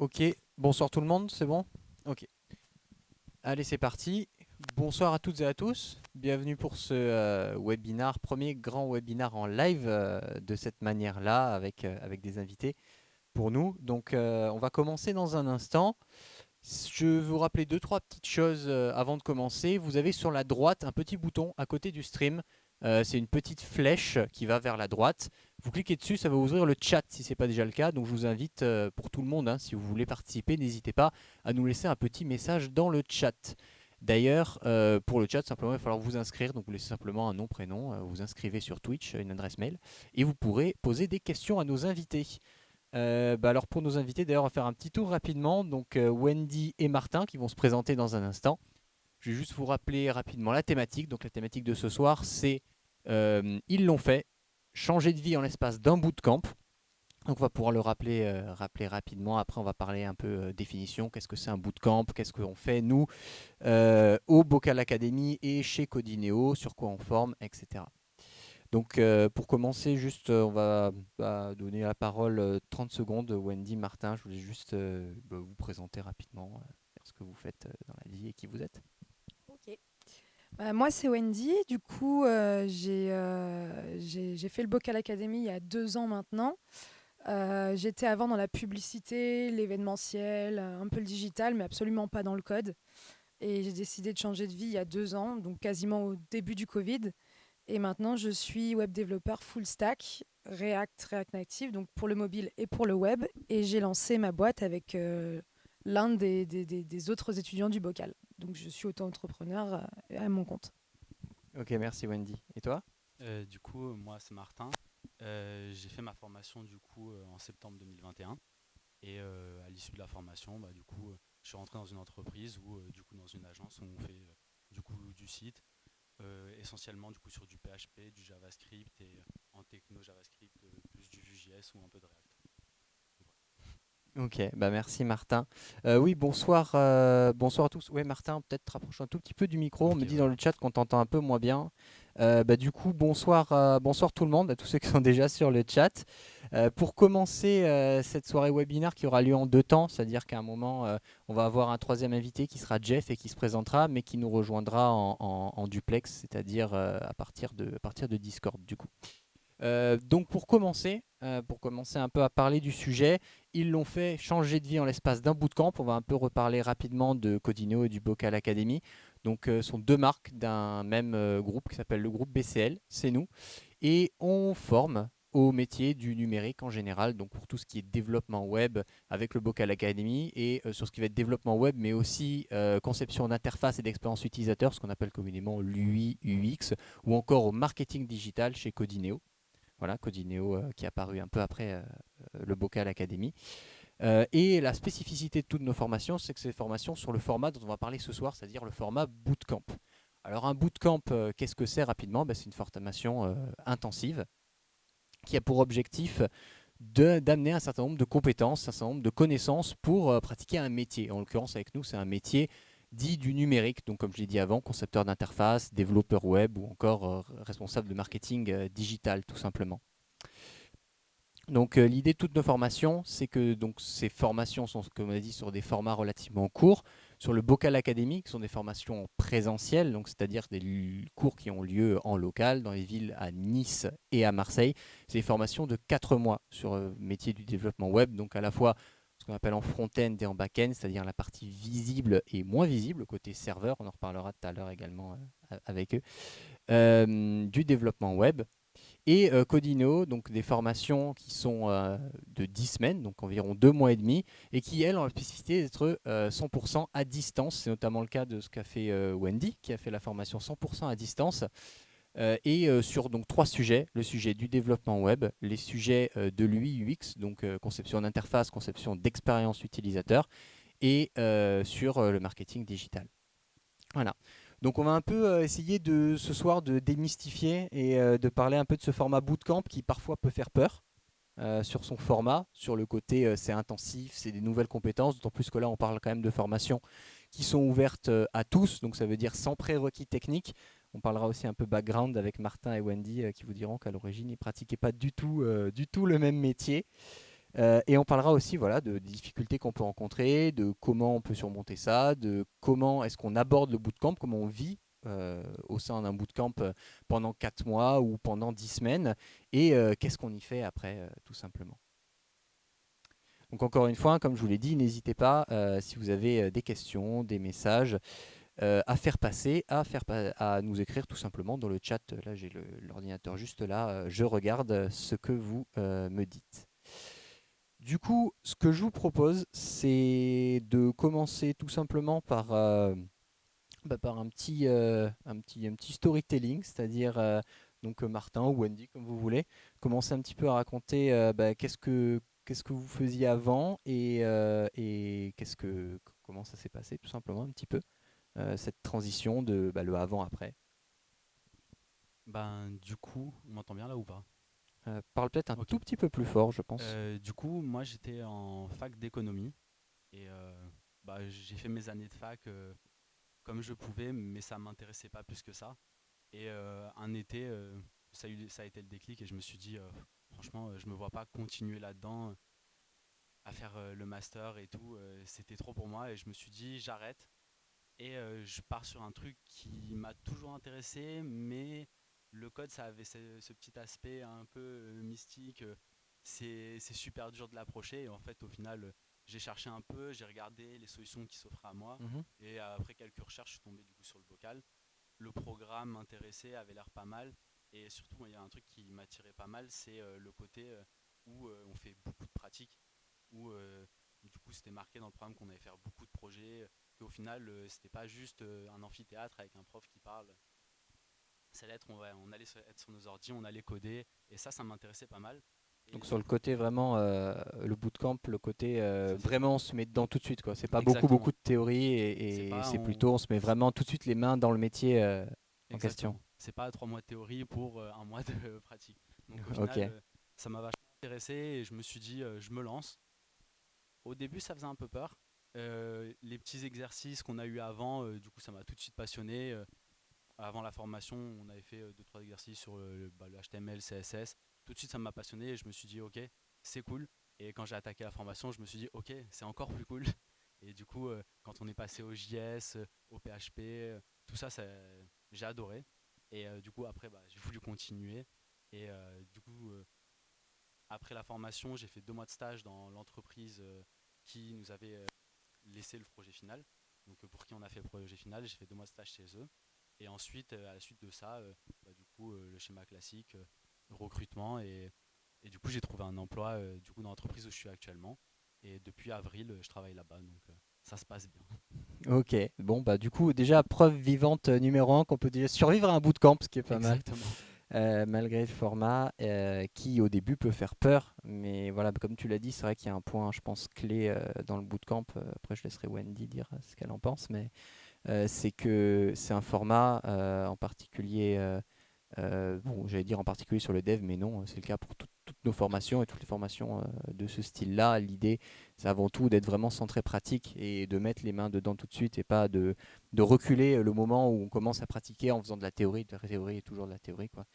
Ok, bonsoir tout le monde, c'est bon? Ok, allez c'est parti. Bonsoir à toutes et à tous. Bienvenue pour ce webinar, premier grand webinar en live de cette manière-là avec des invités pour nous. Donc on va commencer dans un instant. Je vais vous rappeler deux, trois petites choses avant de commencer. Vous avez sur la droite un petit bouton à côté du stream. C'est une petite flèche qui va vers la droite. Vous cliquez dessus, ça va ouvrir le chat si ce n'est pas déjà le cas. Donc je vous invite pour tout le monde, hein, si vous voulez participer, n'hésitez pas à nous laisser un petit message dans le chat. D'ailleurs, pour le chat, simplement, il va falloir vous inscrire. Donc vous laissez simplement un nom, prénom, vous inscrivez sur Twitch, une adresse mail, et vous pourrez poser des questions à nos invités. Alors pour nos invités, d'ailleurs, on va faire un petit tour rapidement. Donc Wendy et Martin qui vont se présenter dans un instant. Je vais juste vous rappeler rapidement la thématique. Donc la thématique de ce soir, c'est ils l'ont fait, changer de vie en l'espace d'un bootcamp. Donc on va pouvoir le rappeler rapidement. Après, on va parler un peu définition. Qu'est-ce que c'est un bootcamp? Qu'est-ce qu'on fait nous au Bocal Academy et chez Codineo? Sur quoi on forme, etc. Donc pour commencer, juste on va donner la parole 30 secondes. Wendy, Martin, je voulais juste vous présenter rapidement ce que vous faites dans la vie et qui vous êtes. Ok. Moi, c'est Wendy. Du coup, j'ai fait le Bocal Academy il y a 2 ans maintenant. J'étais avant dans la publicité, l'événementiel, un peu le digital, mais absolument pas dans le code. Et j'ai décidé de changer de vie il y a 2 ans, donc quasiment au début du Covid. Et maintenant, je suis web développeur full stack, React Native, donc pour le mobile et pour le web. Et j'ai lancé ma boîte avec l'un des autres étudiants du Bocal. Donc je suis auto-entrepreneur à mon compte. Ok, merci Wendy. Et toi? Moi, c'est Martin. J'ai fait ma formation en septembre 2021. À l'issue de la formation, je suis rentré dans une entreprise dans une agence où on fait du site, essentiellement sur du PHP, du JavaScript et en techno JavaScript, plus du Vue.js ou un peu de React. Ok, merci Martin. Oui, bonsoir, bonsoir à tous. Ouais, Martin, peut-être rapproche un tout petit peu du micro. On Ok, me dit ouais. dans le chat qu'on t'entend un peu moins bien. Du coup, bonsoir, bonsoir tout le monde, à tous ceux qui sont déjà sur le chat. Pour commencer cette soirée webinaire qui aura lieu en deux temps, c'est-à-dire qu'à un moment, on va avoir un troisième invité qui sera Jeff et qui se présentera, mais qui nous rejoindra en duplex, c'est-à-dire à partir de Discord du coup. Donc pour commencer un peu à parler du sujet, ils l'ont fait changer de vie en l'espace d'un bootcamp. On va un peu reparler rapidement de Codineo et du Bocal Academy. Donc ce sont deux marques d'un même groupe qui s'appelle le groupe BCL, c'est nous. Et on forme au métier du numérique en général, donc pour tout ce qui est développement web avec le Bocal Academy et sur ce qui va être développement web, mais aussi conception d'interface et d'expérience utilisateur, ce qu'on appelle communément l'UI, UX, ou encore au marketing digital chez Codineo. Voilà, Codineo qui est apparu un peu après le Bocal Academy. Et la spécificité de toutes nos formations, c'est que ces formations sur le format dont on va parler ce soir, c'est-à-dire le format bootcamp. Alors un bootcamp, qu'est-ce que c'est rapidement? C'est une formation intensive qui a pour objectif d'amener un certain nombre de compétences, un certain nombre de connaissances pour pratiquer un métier. En l'occurrence, avec nous, c'est un métier dit du numérique, donc comme je l'ai dit avant, concepteur d'interface, développeur web ou encore responsable de marketing digital, tout simplement. Donc l'idée de toutes nos formations, c'est que donc, ces formations sont, comme on a dit, sur des formats relativement courts. Sur le Bocal Academy, qui sont des formations présentielles, donc c'est-à-dire des cours qui ont lieu en local, dans les villes à Nice et à Marseille. C'est des formations de 4 mois sur le métier du développement web, donc à la fois ce qu'on appelle en front-end et en back-end, c'est-à-dire la partie visible et moins visible, côté serveur, on en reparlera tout à l'heure également avec eux, du développement web. Et Codineo, donc des formations qui sont de 10 semaines, donc environ 2 mois et demi, et qui, elles, ont la spécificité d'être 100% à distance. C'est notamment le cas de ce qu'a fait Wendy, qui a fait la formation 100% à distance, sur donc 3 sujets. Le sujet du développement web, les sujets de l'UI UX, donc conception d'interface, conception d'expérience utilisateur, et sur le marketing digital. Voilà. Donc on va un peu essayer ce soir de démystifier et de parler un peu de ce format bootcamp qui parfois peut faire peur sur son format, sur le côté c'est intensif, c'est des nouvelles compétences, d'autant plus que là on parle quand même de formations qui sont ouvertes à tous, donc ça veut dire sans prérequis techniques. On parlera aussi un peu background avec Martin et Wendy qui vous diront qu'à l'origine ils ne pratiquaient pas du tout le même métier. Et on parlera aussi voilà, des difficultés qu'on peut rencontrer, de comment on peut surmonter ça, de comment est-ce qu'on aborde le bootcamp, comment on vit au sein d'un bootcamp pendant 4 mois ou pendant 10 semaines, et qu'est-ce qu'on y fait après, tout simplement. Donc encore une fois, comme je vous l'ai dit, n'hésitez pas, si vous avez des questions, des messages, à faire passer, à nous écrire tout simplement dans le chat. Là, j'ai l'ordinateur juste là, je regarde ce que vous me dites. Du coup, ce que je vous propose, c'est de commencer tout simplement par un petit storytelling, c'est-à-dire donc Martin ou Wendy, comme vous voulez, commencer un petit peu à raconter qu'est-ce que vous faisiez avant et comment ça s'est passé, tout simplement, un petit peu, cette transition de le avant-après. Ben, du coup, on m'entend bien là ou pas? Parle peut-être un Ok. tout petit peu plus fort, je pense. Du coup, moi j'étais en fac d'économie et bah, j'ai fait mes années de fac comme je pouvais, mais ça m'intéressait pas plus que ça. Et un été, ça a été le déclic et je me suis dit, franchement, je me vois pas continuer là-dedans, à faire le master et tout. C'était trop pour moi et je me suis dit, j'arrête et je pars sur un truc qui m'a toujours intéressé, mais le code, ça avait ce petit aspect un peu mystique. C'est super dur de l'approcher et en fait, au final, j'ai cherché un peu, j'ai regardé les solutions qui s'offraient à moi Mhm. et après quelques recherches, je suis tombé du coup sur le bocal. Le programme m'intéressait, avait l'air pas mal. Et surtout, il y a un truc qui m'attirait pas mal, c'est le côté où on fait beaucoup de pratiques, où du coup c'était marqué dans le programme qu'on allait faire beaucoup de projets, qu'au final c'était pas juste un amphithéâtre avec un prof qui parle. C'est l'être, on allait être sur nos ordi, on allait coder, et ça m'intéressait pas mal. Donc Et sur du le coup, côté vraiment, le bootcamp, le côté c'est ça. vraiment on se met dedans tout de suite, quoi. C'est pas beaucoup Exactement. de théorie C'est et pas c'est on, plutôt on se met vraiment tout de suite les mains dans le métier en question. Exactement. C'est pas 3 mois de théorie pour un mois de pratique. Donc au final, Ok. ça m'a vachement intéressé et je me suis dit, je me lance. Au début, ça faisait un peu peur. Les petits exercices qu'on a eu avant, du coup, ça m'a tout de suite passionné. Avant la formation, on avait fait 2-3 exercices sur le HTML, CSS. Tout de suite, ça m'a passionné et je me suis dit, ok, c'est cool. Et quand j'ai attaqué la formation, je me suis dit, ok, c'est encore plus cool. Et du coup, quand on est passé au JS, au PHP, tout ça, j'ai adoré. Et du coup, après, bah, j'ai voulu continuer. Et du coup, après la formation, j'ai fait 2 mois de stage dans l'entreprise qui nous avait laissé le projet final. Donc pour qui on a fait le projet final, j'ai fait 2 mois de stage chez eux. Et ensuite, à la suite de ça, bah, du coup, le schéma classique, recrutement. Et du coup, j'ai trouvé un emploi du coup, dans l'entreprise où je suis actuellement. Et depuis avril, je travaille là-bas. Donc ça se passe bien. Ok. Bon bah du coup déjà preuve vivante numéro un qu'on peut déjà survivre à un bootcamp, ce qui est pas mal. Exactement. Malgré le format qui au début peut faire peur, mais voilà, comme tu l'as dit, c'est vrai qu'il y a un point, je pense, clé dans le bootcamp. Après, je laisserai Wendy dire ce qu'elle en pense, mais c'est que c'est un format en particulier, bon, j'allais dire en particulier sur le dev, mais non, c'est le cas pour toutes nos formations et toutes les formations de ce style-là. L'idée, c'est avant tout d'être vraiment centré pratique et de mettre les mains dedans tout de suite et pas de reculer le moment où on commence à pratiquer en faisant de la théorie. De la théorie est toujours de la théorie, quoi.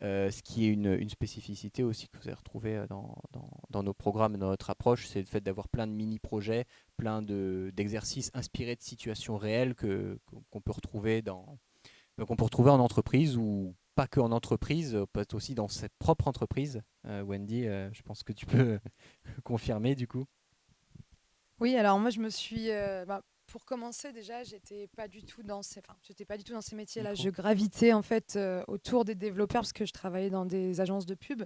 Ce qui est une spécificité aussi que vous avez retrouvé dans nos programmes et dans notre approche, c'est le fait d'avoir plein de mini-projets, plein d'exercices inspirés de situations réelles qu'on peut retrouver qu'on peut retrouver en entreprise ou pas que en entreprise, peut-être aussi dans cette propre entreprise. Wendy, je pense que tu peux confirmer du coup. Oui, alors moi je me suis, pour commencer déjà, j'étais pas du tout dans ces métiers-là. Micro. Je gravitais en fait autour des développeurs parce que je travaillais dans des agences de pub,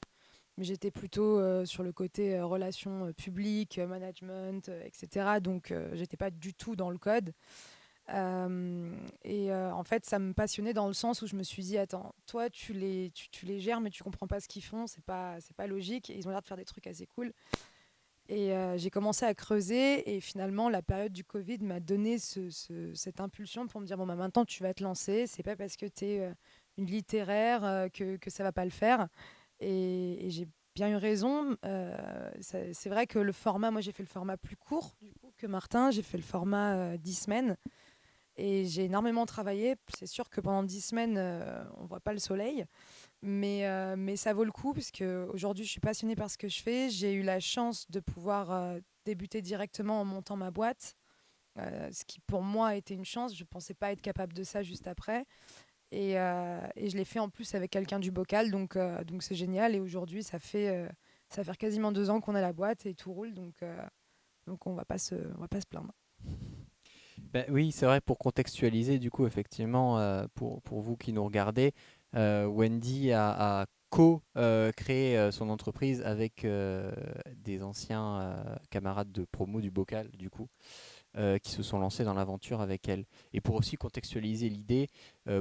mais j'étais plutôt sur le côté relations publiques, management, etc. Donc j'étais pas du tout dans le code. En fait, ça me passionnait dans le sens où je me suis dit, attends, toi tu les gères, mais tu comprends pas ce qu'ils font, c'est pas logique. Et ils ont l'air de faire des trucs assez cool. Et j'ai commencé à creuser et finalement la période du Covid m'a donné cette impulsion pour me dire bon bah maintenant tu vas te lancer, c'est pas parce que tu es une littéraire que ça va pas le faire. Et j'ai bien eu raison. C'est vrai que le format, moi j'ai fait le format plus court du coup que Martin, j'ai fait le format 10 semaines et j'ai énormément travaillé. C'est sûr que pendant 10 semaines on voit pas le soleil. Mais ça vaut le coup parce qu'aujourd'hui, je suis passionnée par ce que je fais. J'ai eu la chance de pouvoir débuter directement en montant ma boîte, ce qui pour moi a été une chance. Je ne pensais pas être capable de ça juste après. Et je l'ai fait en plus avec quelqu'un du bocal, donc c'est génial. Et aujourd'hui, ça fait quasiment 2 ans qu'on a la boîte et tout roule, donc on va pas se plaindre. Ben oui, c'est vrai, pour contextualiser, du coup, effectivement, pour vous qui nous regardez, Wendy a co-créé son entreprise avec des anciens camarades de promo du bocal, du coup, qui se sont lancés dans l'aventure avec elle. Et pour aussi contextualiser l'idée,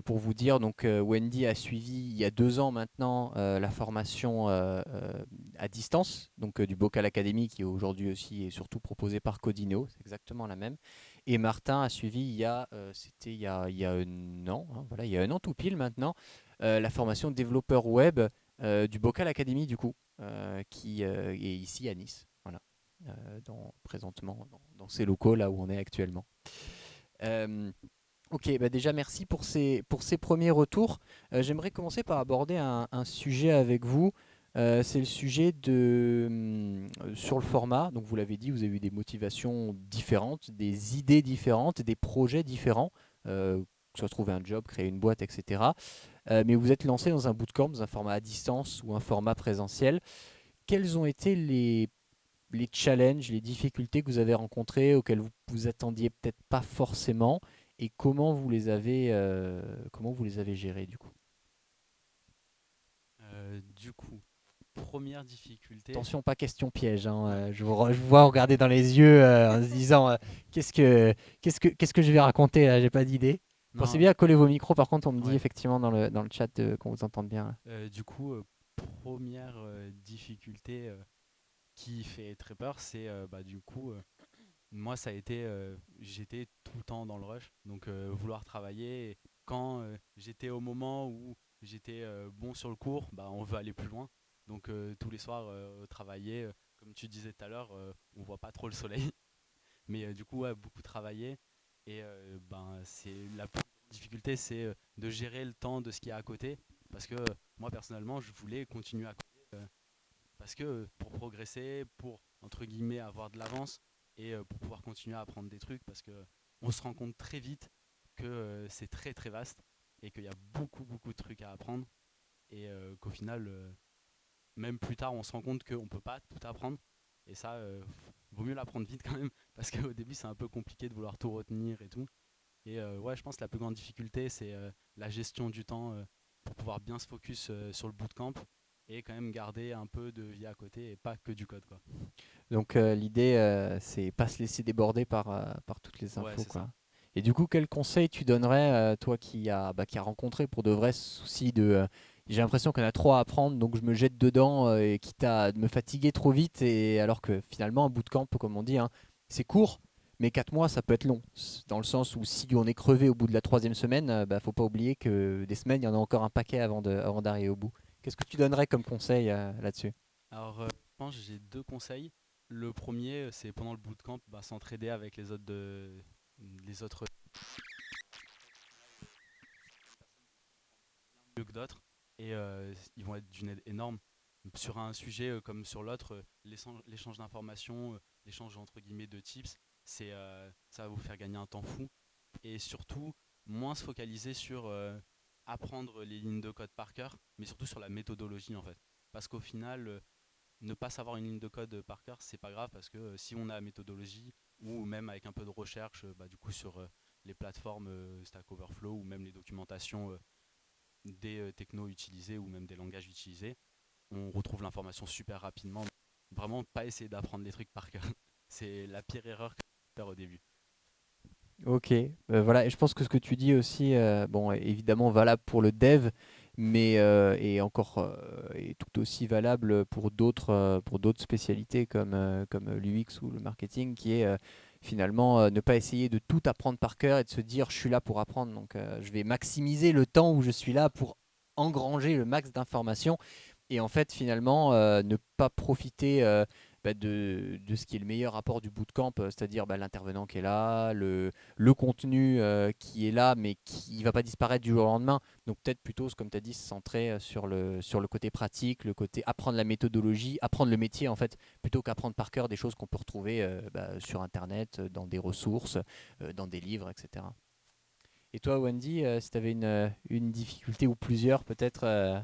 pour vous dire, donc Wendy a suivi il y a 2 ans maintenant la formation à distance, donc du Bocal Academy, qui aujourd'hui aussi est surtout proposée par Codineo, c'est exactement la même. Et Martin a suivi c'était il y a un an, hein, voilà, il y a un an tout pile maintenant, la formation développeur web du Bocal Academy, du coup, qui est ici à Nice. Voilà. Présentement dans ces locaux là où on est actuellement. Euh, ok, bah déjà merci pour ces premiers retours. J'aimerais commencer par aborder un sujet avec vous. C'est le sujet sur le format. Donc vous l'avez dit, vous avez eu des motivations différentes, des idées différentes, des projets différents. Que ce soit trouver un job, créer une boîte, etc. Mais vous êtes lancé dans un bootcamp, dans un format à distance ou un format présentiel. Quels ont été les challenges, les difficultés que vous avez rencontrées, auxquelles vous vous attendiez peut-être pas forcément, et comment vous les avez gérées du coup? Du coup, première difficulté. Attention, pas question piège, hein, Ouais. je vous vois regarder dans les yeux en se disant qu'est-ce que, qu'est-ce que je vais raconter là, j'ai pas d'idée. Pensez Non, bien à coller vos micros, par contre on me dit ouais. effectivement dans le chat qu'on vous entende bien. Du coup, première difficulté qui fait très peur, c'est bah, du coup, moi, ça a été, j'étais tout le temps dans le rush, donc vouloir travailler. Et quand j'étais au moment où j'étais bon sur le cours, bah, on veut aller plus loin. Donc tous les soirs, travailler, comme tu disais tout à l'heure, on voit pas trop le soleil. Mais du coup, ouais, beaucoup travailler. Et ben, c'est la plus grande difficulté, c'est de gérer le temps de ce qu'il y a à côté. Parce que moi, personnellement, je voulais continuer à coder. Parce que pour progresser, pour, entre guillemets, avoir de l'avance et pour pouvoir continuer à apprendre des trucs, parce que on se rend compte très vite que c'est très très vaste et qu'il y a beaucoup beaucoup de trucs à apprendre et qu'au final, même plus tard, on se rend compte qu'on ne peut pas tout apprendre. Et ça, vaut mieux l'apprendre vite quand même, parce qu'au début, c'est un peu compliqué de vouloir tout retenir et tout. Et ouais, je pense que la plus grande difficulté, c'est la gestion du temps pour pouvoir bien se focus sur le bootcamp et quand même garder un peu de vie à côté et pas que du code, quoi. Donc l'idée, c'est pas se laisser déborder par toutes les Ouais, infos, c'est ça. quoi. Et du coup, quel conseil tu donnerais, toi qui a rencontré pour de vrais soucis j'ai l'impression qu'on a trop à apprendre, donc je me jette dedans, et quitte à me fatiguer trop vite, et alors que finalement, un bootcamp, comme on dit, hein, c'est court, mais 4 mois, ça peut être long. Dans le sens où si on est crevé au bout de la troisième semaine, faut pas oublier que des semaines, il y en a encore un paquet avant d'arriver au bout. Qu'est-ce que tu donnerais comme conseil là-dessus? Alors, je pense que j'ai deux conseils. Le premier, c'est pendant le bootcamp, bah, s'entraider avec les autres mieux que d'autres et ils vont être d'une aide énorme sur un sujet comme sur l'autre. L'échange d'informations, l'échange entre guillemets de tips, ça va vous faire gagner un temps fou et surtout moins se focaliser sur apprendre les lignes de code par cœur, mais surtout sur la méthodologie en fait. Parce qu'au final, ne pas savoir une ligne de code par cœur, c'est pas grave parce que si on a la méthodologie ou même avec un peu de recherche, bah, du coup sur les plateformes Stack Overflow ou même les documentations des technos utilisés ou même des langages utilisés, on retrouve l'information super rapidement. Vraiment pas essayer d'apprendre les trucs par cœur. C'est la pire erreur que je peux faire au début. Ok, voilà, et je pense que ce que tu dis aussi, bon, est évidemment valable pour le dev, mais est tout aussi valable pour d'autres spécialités comme l'UX ou le marketing, qui est finalement ne pas essayer de tout apprendre par cœur et de se dire je suis là pour apprendre, donc je vais maximiser le temps où je suis là pour engranger le max d'informations et en fait finalement ne pas profiter de ce qui est le meilleur rapport du bootcamp, c'est-à-dire l'intervenant qui est là, le contenu qui est là, mais qui ne va pas disparaître du jour au lendemain. Donc peut-être plutôt, comme tu as dit, se centrer sur le côté pratique, le côté apprendre la méthodologie, apprendre le métier en fait, plutôt qu'apprendre par cœur des choses qu'on peut retrouver sur Internet, dans des ressources, dans des livres, etc. Et toi, Wendy, si tu avais une difficulté ou plusieurs peut-être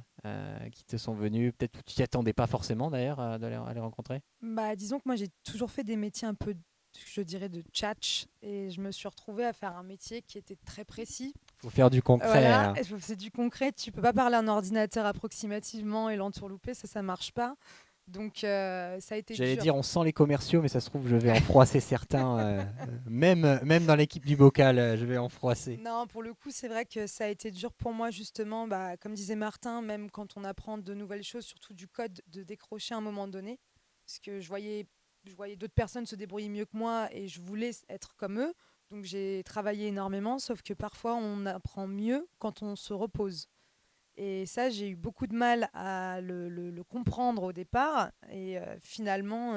qui te sont venues, peut-être que tu t'y attendais pas forcément d'ailleurs à les rencontrer? Bah, disons que moi, j'ai toujours fait des métiers un peu, je dirais, de tchatch. Et je me suis retrouvée à faire un métier qui était très précis. Faut faire du concret. Voilà, Hein. c'est du concret. Tu peux pas parler à un ordinateur approximativement et l'entourlouper, ça marche pas. Donc, ça a été J'allais dur. dire, on sent les commerciaux, mais ça se trouve, je vais en froisser certains. Même dans l'équipe du bocal, je vais en froisser. Non, pour le coup, c'est vrai que ça a été dur pour moi, justement, bah, comme disait Martin, même quand on apprend de nouvelles choses, surtout du code, de décrocher à un moment donné. Parce que je voyais d'autres personnes se débrouiller mieux que moi et je voulais être comme eux. Donc j'ai travaillé énormément, sauf que parfois on apprend mieux quand on se repose. Et ça, j'ai eu beaucoup de mal à le comprendre au départ. Et finalement,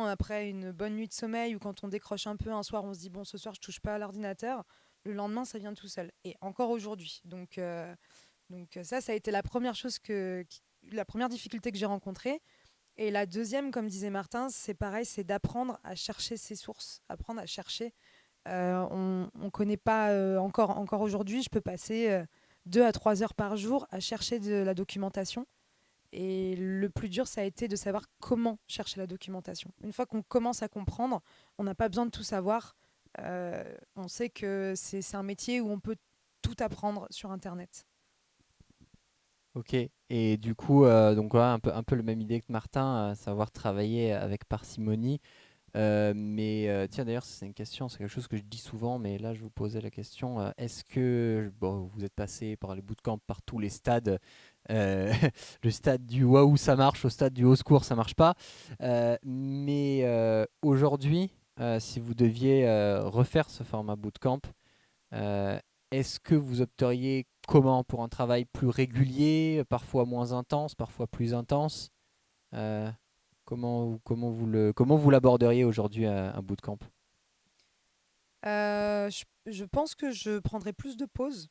après une bonne nuit de sommeil ou quand on décroche un peu un soir, on se dit, bon, ce soir, je touche pas à l'ordinateur. Le lendemain, ça vient tout seul. Et encore aujourd'hui. Donc ça a été la première la première difficulté que j'ai rencontrée. Et la deuxième, comme disait Martin, c'est pareil, c'est d'apprendre à chercher ses sources, apprendre à chercher. On ne connaît pas encore aujourd'hui, je peux passer 2 à 3 heures par jour à chercher de la documentation. Et le plus dur, ça a été de savoir comment chercher la documentation. Une fois qu'on commence à comprendre, on n'a pas besoin de tout savoir. On sait que c'est un métier où on peut tout apprendre sur Internet. Ok. Et du coup, donc voilà, un peu la même idée que Martin, savoir travailler avec parcimonie. Mais tiens, d'ailleurs, c'est une question, c'est quelque chose que je dis souvent, mais là, je vous posais la question, est-ce que, bon, vous êtes passé par les bootcamps, par tous les stades, le stade du waouh, ça marche, au stade du au secours, ça marche pas. Mais aujourd'hui, si vous deviez refaire ce format bootcamp, euh, est-ce que vous opteriez comment pour un travail plus régulier, parfois moins intense, parfois plus intense? Euh, comment vous l'aborderiez aujourd'hui un bootcamp? Je pense que je prendrai plus de pauses,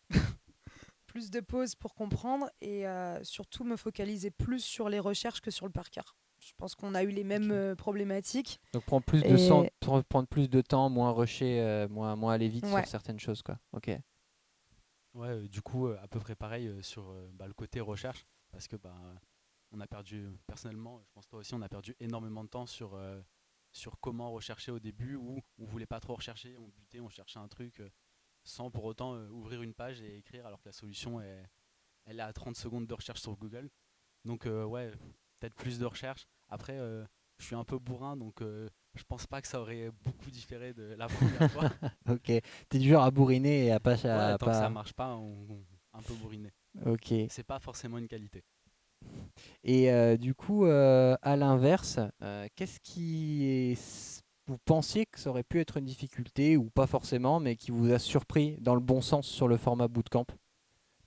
plus de pauses pour comprendre et surtout me focaliser plus sur les recherches que sur le par cœur. Je pense qu'on a eu les mêmes Ok. problématiques. Donc Et prendre plus de temps, moins rusher, moins aller vite sur ouais, certaines choses, quoi. Ok. Ouais, du coup, à peu près pareil sur le côté recherche, parce que on a perdu, personnellement, je pense toi aussi, on a perdu énormément de temps sur comment rechercher au début, où on voulait pas trop rechercher, on butait, on cherchait un truc sans pour autant ouvrir une page et écrire, alors que la solution elle est à 30 secondes de recherche sur Google. Donc ouais, peut-être plus de recherche. Après, je suis un peu bourrin, donc je pense pas que ça aurait beaucoup différé de la première fois. Ok. T'es du genre à bourriner et à pas, Ouais, à tant que ça pas. marche pas, un peu bourriné. Ok. C'est pas forcément une qualité. Et du coup, à l'inverse, qu'est-ce vous pensiez que ça aurait pu être une difficulté ou pas forcément, mais qui vous a surpris dans le bon sens sur le format bootcamp,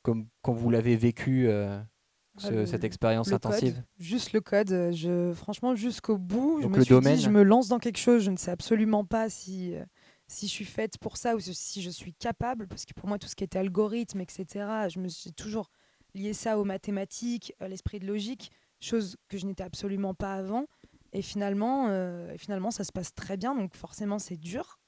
comme quand vous l'avez vécu, ah, cette expérience le code, intensive? juste le code. Franchement, jusqu'au bout, je Donc me le suis dit, je domaine. me lance dans quelque chose. Je ne sais absolument pas si je suis faite pour ça ou si je suis capable. Parce que pour moi, tout ce qui était algorithme, etc., je me suis toujours lié ça aux mathématiques, à l'esprit de logique, chose que je n'étais absolument pas avant. Et finalement, ça se passe très bien. Donc forcément, c'est dur.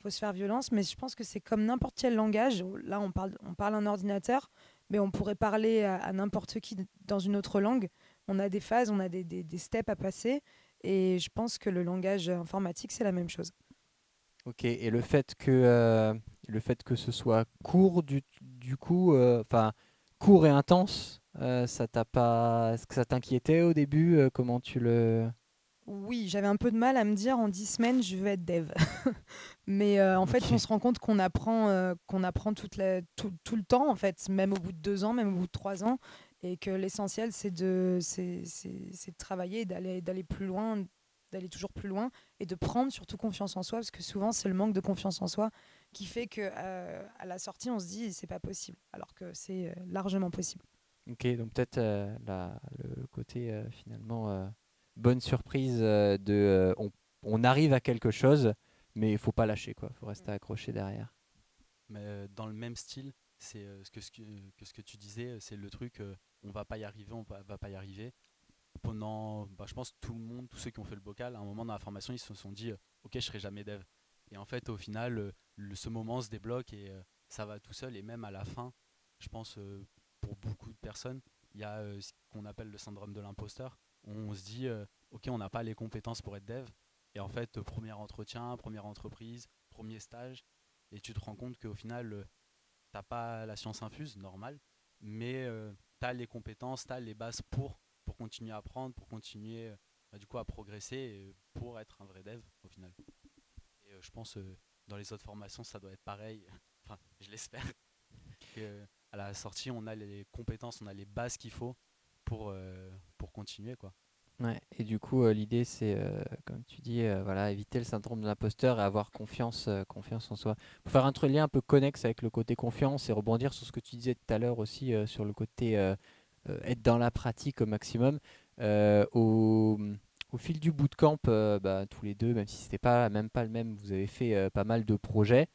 Faut se faire violence, mais je pense que c'est comme n'importe quel langage. Là, on parle un ordinateur, mais on pourrait parler à n'importe qui dans une autre langue. On a des phases, on a des steps à passer, et je pense que le langage informatique, c'est la même chose. Ok. Et le fait que ce soit court du coup, enfin court et intense, ça t'a pas, est-ce que ça t'inquiétait au début? Comment tu le. Oui, j'avais un peu de mal à me dire en 10 semaines, je vais être dev. Mais en fait, on Ok. se rend compte qu'on apprend tout le temps, en fait, même au bout de 2 ans, même au bout de 3 ans, et que l'essentiel, c'est de travailler, et d'aller plus loin, d'aller toujours plus loin, et de prendre surtout confiance en soi, parce que souvent, c'est le manque de confiance en soi qui fait que à la sortie, on se dit, c'est pas possible, alors que c'est largement possible. Ok, donc peut-être le côté finalement bonne surprise on arrive à quelque chose, mais il faut pas lâcher, quoi. Faut rester accroché derrière. Mais dans le même style, c'est ce que tu disais, c'est le truc, on va pas y arriver, va pas y arriver. Pendant, bah, je pense tout le monde, tous ceux qui ont fait le bocal, à un moment dans la formation, ils se sont dit, ok, je serai jamais dev. Et en fait, au final, ce moment se débloque et ça va tout seul. Et même à la fin, je pense pour beaucoup de personnes, il y a ce qu'on appelle le syndrome de l'imposteur. On se dit, ok, on n'a pas les compétences pour être dev. Et en fait, premier entretien, première entreprise, premier stage, et tu te rends compte qu'au final, t'as pas la science infuse, normal, mais tu as les compétences, tu as les bases pour continuer à apprendre, pour continuer bah, du coup à progresser et pour être un vrai dev au final. Et je pense dans les autres formations, ça doit être pareil. Enfin, je l'espère. À la sortie, on a les compétences, on a les bases qu'il faut pour continuer, quoi. Ouais. Et du coup, l'idée, c'est, comme tu dis, voilà, éviter le syndrome de l'imposteur et avoir confiance en soi. Pour faire un lien un peu connexe avec le côté confiance et rebondir sur ce que tu disais tout à l'heure aussi sur le côté être dans la pratique au maximum. Euh, au, Au fil du bootcamp, bah, tous les deux, même si c'était pas même pas le même, vous avez fait pas mal de projets.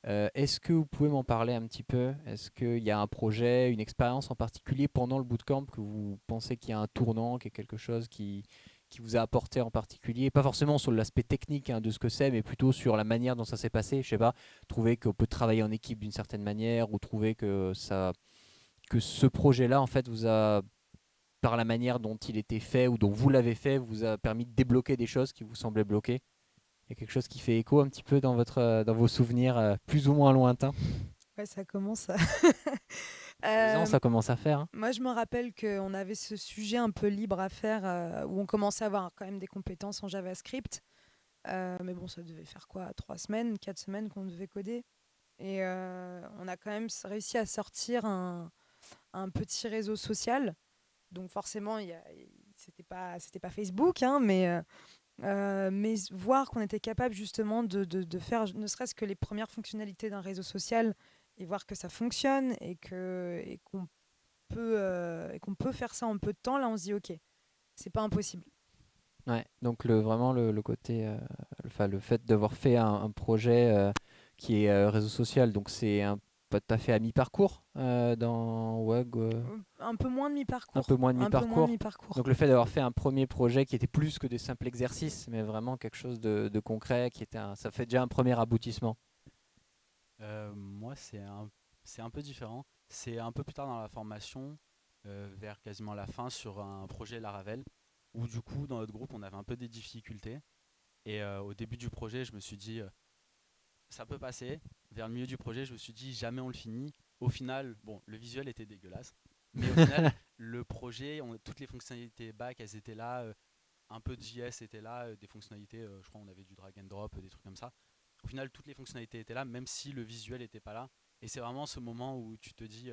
Est-ce que vous pouvez m'en parler un petit peu? Est-ce qu'il y a un projet, une expérience en particulier pendant le bootcamp que vous pensez qu'il y a un tournant, qu'il y a quelque chose qui vous a apporté en particulier? Pas forcément sur l'aspect technique hein, de ce que c'est, mais plutôt sur la manière dont ça s'est passé. Je sais pas, trouver qu'on peut travailler en équipe d'une certaine manière ou trouver que ce projet-là, en fait, vous a, par la manière dont il était fait ou dont vous l'avez fait, vous a permis de débloquer des choses qui vous semblaient bloquées? Il y a quelque chose qui fait écho un petit peu dans dans vos souvenirs plus ou moins lointains. Ouais, ça commence à... 2 ans, Euh, ça commence à faire, hein. Moi, je me rappelle qu'on avait ce sujet un peu libre à faire où on commençait à avoir quand même des compétences en JavaScript. Mais bon, ça devait faire quoi? 3 semaines, 4 semaines qu'on devait coder. Et on a quand même réussi à sortir un petit réseau social. Donc forcément, c'était pas Facebook, hein, mais voir qu'on était capable justement de faire ne serait-ce que les premières fonctionnalités d'un réseau social et voir que ça fonctionne et qu'on peut faire ça en peu de temps, là on se dit ok, c'est pas impossible. Ouais, donc vraiment le côté, enfin, le fait d'avoir fait un projet qui est réseau social, donc c'est pas tout à fait à mi-parcours dans WUG, Un peu moins de un peu mi-parcours, moins de un peu moins de mi-parcours. mi-parcours. Donc le fait d'avoir fait un premier projet qui était plus que des simples exercices, mais vraiment quelque chose de concret, ça fait déjà un premier aboutissement. Moi, c'est un peu différent. C'est un peu plus tard dans la formation, vers quasiment la fin, sur un projet Laravel, où du coup, dans notre groupe, on avait un peu des difficultés. Et au début du projet, je me suis dit, ça peut passer. Vers le milieu du projet, je me suis dit, jamais on le finit. Au final, bon, le visuel était dégueulasse. Mais au final, le projet, toutes les fonctionnalités back, elles étaient là. Un peu de JS était là. Des fonctionnalités, je crois on avait du drag and drop, des trucs comme ça. Au final, toutes les fonctionnalités étaient là, même si le visuel n'était pas là. Et c'est vraiment ce moment où tu te dis,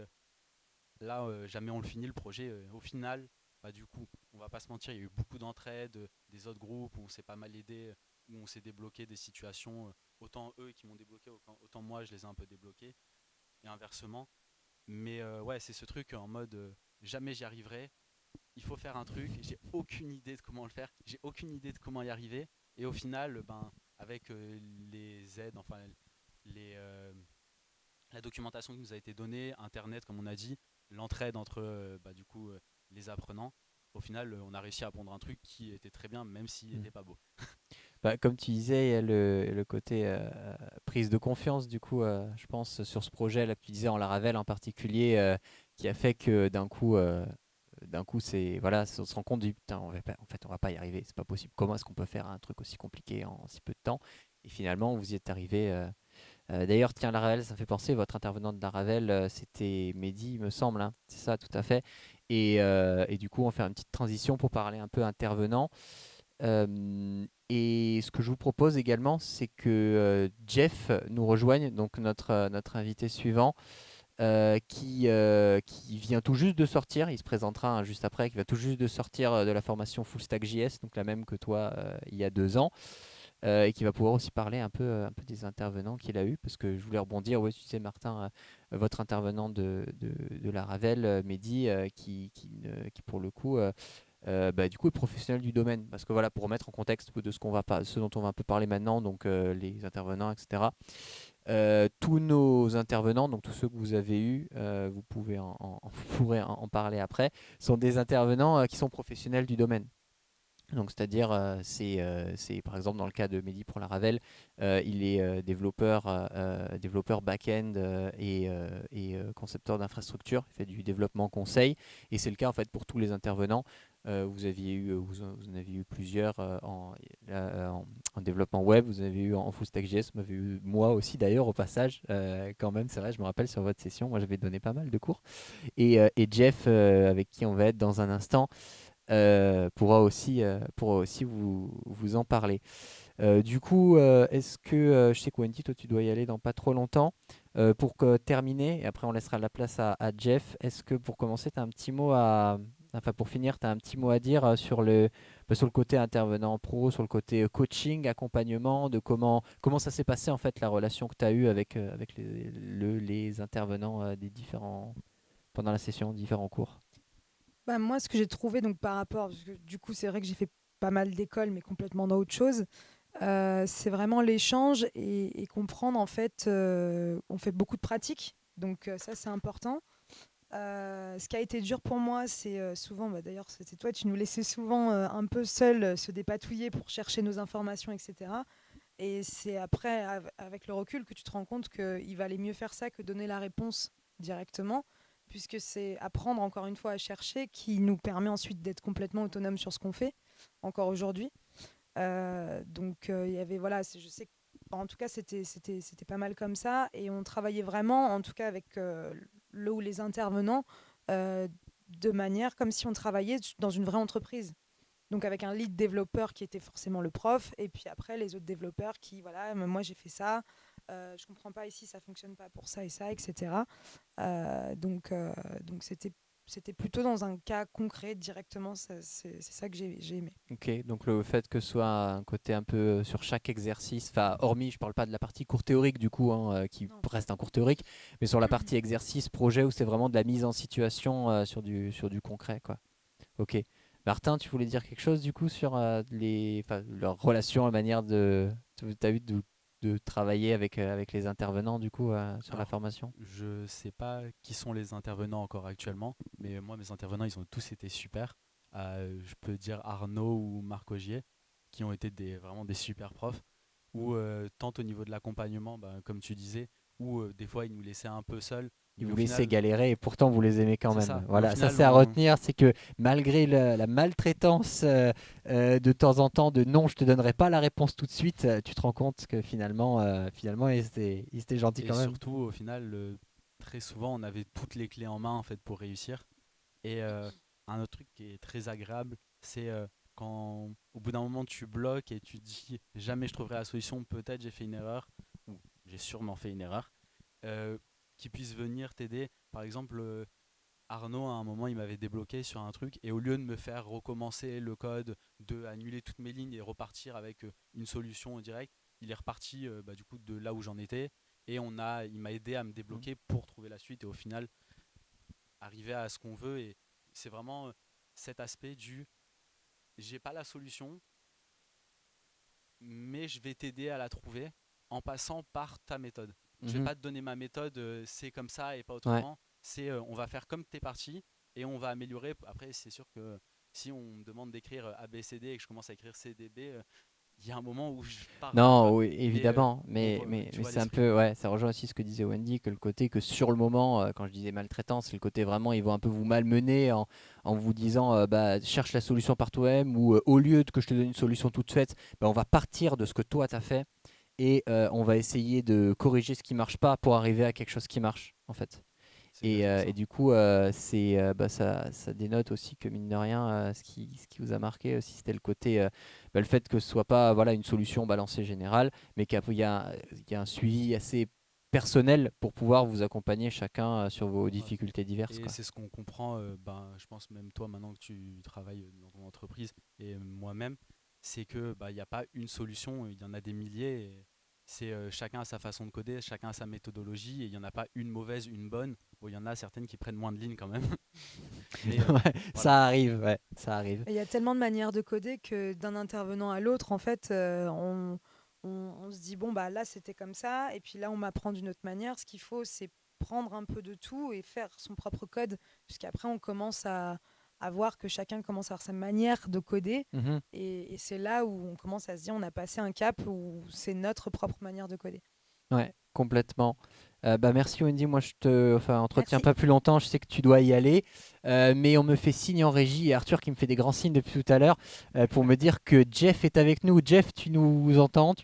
là, jamais on le finit le projet. Au final, bah, du coup, on va pas se mentir, il y a eu beaucoup d'entraide des autres groupes où on s'est pas mal aidé, où on s'est débloqué des situations. Autant eux qui m'ont débloqué, autant moi je les ai un peu débloqués, et inversement. Mais ouais, c'est ce truc en mode jamais j'y arriverai. Il faut faire un truc, j'ai aucune idée de comment le faire, j'ai aucune idée de comment y arriver. Et au final, ben, avec les aides, enfin les, la documentation qui nous a été donnée, Internet, comme on a dit, l'entraide entre bah, du coup, les apprenants, au final, on a réussi à pondre un truc qui était très bien, même s'il Mm. n'était pas beau. Bah, comme tu disais, il y a le côté prise de confiance, du coup, je pense, sur ce projet là que tu disais en Laravel en particulier, qui a fait que d'un coup, c'est voilà, on se rend compte du putain, en fait, on va pas y arriver, c'est pas possible. Comment est-ce qu'on peut faire un truc aussi compliqué en si peu de temps? Et finalement, vous y êtes arrivé. D'ailleurs, tiens, Laravel, ça me fait penser, votre intervenant de Laravel, c'était Mehdi, il me semble, hein. C'est ça, tout à fait. Et du coup, on fait une petite transition pour parler un peu intervenant. Et ce que je vous propose également, c'est que Jeff nous rejoigne, donc notre invité suivant, qui vient tout juste de sortir. Il se présentera hein, juste après, qui va tout juste de sortir de la formation Full Stack JS, donc la même que toi il y a 2 ans, et qui va pouvoir aussi parler un peu des intervenants qu'il a eu, parce que je voulais rebondir, ouais, tu sais Martin, votre intervenant de Laravel, Mehdi, qui pour le coup du coup est professionnel du domaine. Parce que voilà, pour remettre en contexte de ce dont on va un peu parler maintenant, donc les intervenants, etc. Tous nos intervenants, donc tous ceux que vous avez eus, vous pouvez vous pourrez en parler après, sont des intervenants qui sont professionnels du domaine. Donc, c'est-à-dire, c'est par exemple dans le cas de Mehdi pour Laravel, il est développeur back-end et concepteur d'infrastructure. Il fait du développement conseil, et c'est le cas en fait pour tous les intervenants. Vous en avez eu plusieurs en développement web, vous en avez eu en full stack JS, vous m'avez eu moi aussi d'ailleurs au passage, quand même, c'est vrai, je me rappelle sur votre session, moi j'avais donné pas mal de cours. Et Jeff, avec qui on va être dans un instant, pourra aussi vous en parler. Du coup, est-ce que, je sais que Wendy, toi tu dois y aller dans pas trop longtemps, terminer, et après on laissera la place à Jeff, est-ce que pour commencer, tu as un petit mot enfin pour finir, tu as un petit mot à dire sur le côté intervenant pro, sur le côté coaching, accompagnement, de comment ça s'est passé en fait la relation que tu as eue avec les intervenants pendant la session, différents cours? Bah, moi, ce que j'ai trouvé donc par rapport, parce que du coup, c'est vrai que j'ai fait pas mal d'écoles, mais complètement dans autre chose. C'est vraiment l'échange et comprendre en fait. On fait beaucoup de pratiques, donc ça c'est important. Ce qui a été dur pour moi, c'est souvent, bah, d'ailleurs c'était toi, tu nous laissais souvent un peu seuls se dépatouiller pour chercher nos informations, etc. Et c'est après, avec le recul, que tu te rends compte qu'il valait mieux faire ça que donner la réponse directement, puisque c'est apprendre encore une fois à chercher qui nous permet ensuite d'être complètement autonome sur ce qu'on fait, encore aujourd'hui. Donc il y avait, voilà, je sais que en tout cas c'était pas mal comme ça, et on travaillait vraiment, en tout cas avec le ou les intervenants, euh, de manière comme si on travaillait dans une vraie entreprise. Donc avec un lead développeur qui était forcément le prof, et puis après les autres développeurs qui, voilà, moi j'ai fait ça, je comprends pas ici, ça fonctionne pas pour ça et ça, etc. Donc c'était plutôt dans un cas concret directement, c'est ça que j'ai aimé. Ok, donc le fait que ce soit un côté un peu sur chaque exercice, enfin hormis, je parle pas de la partie cours théorique du coup, hein, qui Non. reste un cours théorique, mais sur la partie exercice, projet, où c'est vraiment de la mise en situation sur du concret, quoi. Ok. Martin, tu voulais dire quelque chose du coup sur leur relation, la manière t'as eu de travailler avec les intervenants du coup sur la Alors, formation? je sais pas qui sont les intervenants encore actuellement, mais moi, mes intervenants, ils ont tous été super. Je peux dire Arnaud ou Marc Augier, qui ont été vraiment des super profs. Ou tant au niveau de l'accompagnement, bah, comme tu disais, où des fois, ils nous laissaient un peu seuls, Ils mais au vous laissaient final, galérer et pourtant vous les aimez quand c'est même. ça. Mais au Voilà, ça final, c'est à retenir, c'est que malgré la maltraitance de temps en temps de non, je te donnerai pas la réponse tout de suite, tu te rends compte que finalement ils étaient gentils et quand même. surtout, au final, très souvent, on avait toutes les clés en main en fait pour réussir. Et un autre truc qui est très agréable, c'est quand au bout d'un moment tu bloques et tu te dis jamais je trouverai la solution, peut-être j'ai fait une erreur, ou j'ai sûrement fait une erreur, euh, qui puisse venir t'aider. Par exemple, Arnaud, à un moment, il m'avait débloqué sur un truc, et au lieu de me faire recommencer le code, de annuler toutes mes lignes et repartir avec une solution en direct, il est reparti du coup de là où j'en étais, et il m'a aidé à me Mm. débloquer pour trouver la suite et au final arriver à ce qu'on veut. Et c'est vraiment cet aspect du j'ai pas la solution, mais je vais t'aider à la trouver en passant par ta méthode. Je vais Mhm. pas te donner ma méthode, c'est comme ça et pas Ouais. autrement. C'est on va faire comme t'es parti et on va améliorer. Après, c'est sûr que si on me demande d'écrire A, B, C, D et que je commence à écrire C, D, B, il y a un moment où je pardonne Non, pas. oui, Mais évidemment, tu mais vois c'est un l'esprit. peu, ouais, ça rejoint aussi ce que disait Wendy, que le côté que sur le moment, quand je disais maltraitance, c'est le côté vraiment, ils vont un peu vous malmener en vous disant, bah, cherche la solution par toi-même, ou au lieu de que je te donne une solution toute faite, bah, on va partir de ce que toi t'as fait, et on va essayer de corriger ce qui marche pas pour arriver à quelque chose qui marche, en fait. C'est exactement Et ça. du coup, ça dénote aussi que mine de rien, ce qui vous a marqué aussi, c'était le côté, le fait que ce soit pas voilà, une solution balancée générale, mais il y a un suivi assez personnel pour pouvoir vous accompagner chacun sur vos Ouais. difficultés diverses, Et quoi. c'est ce qu'on comprend, je pense même toi maintenant que tu travailles dans ton entreprise et moi-même, c'est que il n'y a pas une solution, il y en a des milliers. Et chacun a sa façon de coder, chacun a sa méthodologie, et il n'y en a pas une mauvaise, une bonne. Bon, il y en a certaines qui prennent moins de lignes quand même. Mais Ouais, voilà. ça arrive, ouais, ça arrive. Et il y a tellement de manières de coder que d'un intervenant à l'autre, en fait, on se dit, bon, bah là, c'était comme ça, et puis là, on m'apprend d'une autre manière. Ce qu'il faut, c'est prendre un peu de tout et faire son propre code, puisqu'après, on commence à voir que chacun commence à avoir sa manière de coder. Mhm. Et c'est là où on commence à se dire, on a passé un cap où c'est notre propre manière de coder. Ouais, complètement. Bah merci Wendy, moi je te entretiens Merci. pas plus longtemps, je sais que tu dois y aller. Mais on me fait signe en régie et Arthur qui me fait des grands signes depuis tout à l'heure pour me dire que Jeff est avec nous. Jeff, tu nous entends?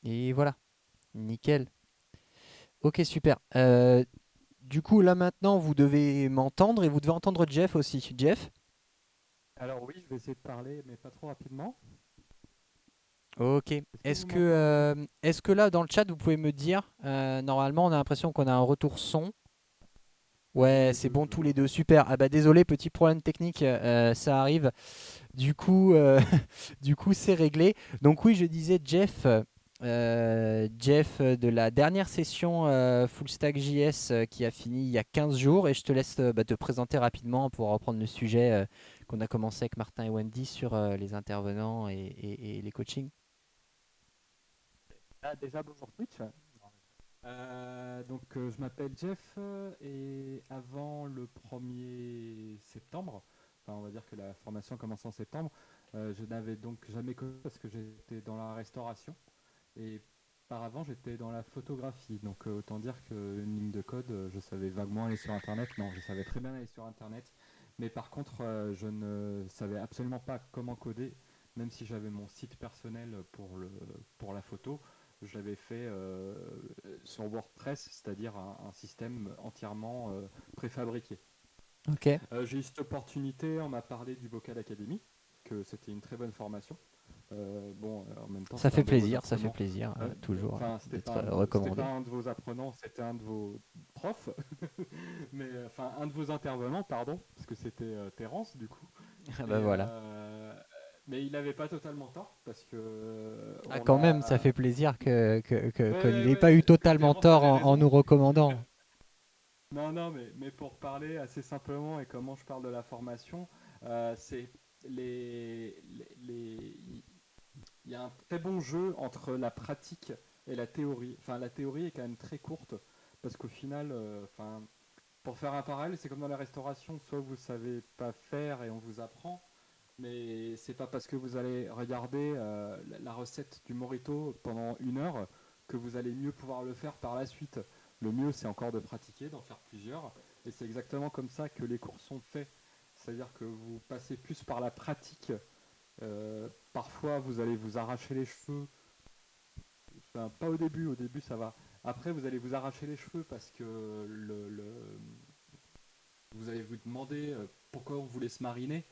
Et voilà, nickel. Ok, super. Du coup, là maintenant, vous devez m'entendre et vous devez entendre Jeff aussi. Jeff? Alors oui, je vais essayer de parler, mais pas trop rapidement. Ok. Est-ce que vous m'entendez bien? Est-ce que là, dans le chat, vous pouvez me dire, normalement, on a l'impression qu'on a un retour son. Oui, Ouais, les c'est deux, bon je tous les vois. deux, super. Ah bah désolé, petit problème technique, ça arrive. Du coup, du coup, c'est réglé. Donc oui, je disais Jeff, Jeff de la dernière session Full Stack JS qui a fini il y a 15 jours, et je te laisse bah, te présenter rapidement pour reprendre le sujet qu'on a commencé avec Martin et Wendy sur les intervenants et les coachings. Ah, déjà, bonjour Twitch. Je m'appelle Jeff et avant le 1er septembre, enfin on va dire que la formation commence en septembre, je n'avais donc jamais codé parce que j'étais dans la restauration et par avant j'étais dans la photographie. Donc autant dire qu'une ligne de code, je savais vaguement aller sur internet. Non, je savais très bien aller sur internet, mais par contre je ne savais absolument pas comment coder, même si j'avais mon site personnel pour la photo. Je l'avais fait sur WordPress, c'est-à-dire un système entièrement préfabriqué. Ok, J'ai eu cette opportunité, on m'a parlé du Vocal Academy, que c'était une très bonne formation. En même temps, c'était un de vos ça fait apprenants. plaisir, toujours Enfin, d'être c'était recommandé. pas un de vos apprenants, c'était un de vos profs, mais enfin un de vos intervenants, pardon, parce que c'était Terence du coup. Ah Et, bah voilà. mais il n'avait pas totalement tort parce que Ah, on quand même, ça a. fait plaisir qu'il Ouais, n'ait pas ouais, eu que totalement Terence tort avait en raison. nous recommandant. Non, non, mais pour parler assez simplement et comment je parle de la formation, c'est il y a un très bon jeu entre la pratique et la théorie. Enfin, la théorie est quand même très courte parce qu'au final, pour faire un parallèle, c'est comme dans la restauration, soit vous savez pas faire et on vous apprend, mais c'est pas parce que vous allez regarder la recette du Morito pendant 1 heure que vous allez mieux pouvoir le faire par la suite. Le mieux, c'est encore de pratiquer, d'en faire plusieurs. Et c'est exactement comme ça que les cours sont faits. C'est-à-dire que vous passez plus par la pratique Parfois, vous allez vous arracher les cheveux. Enfin, pas au début ça va. Après, vous allez vous arracher les cheveux parce que vous allez vous demander pourquoi on vous laisse mariner.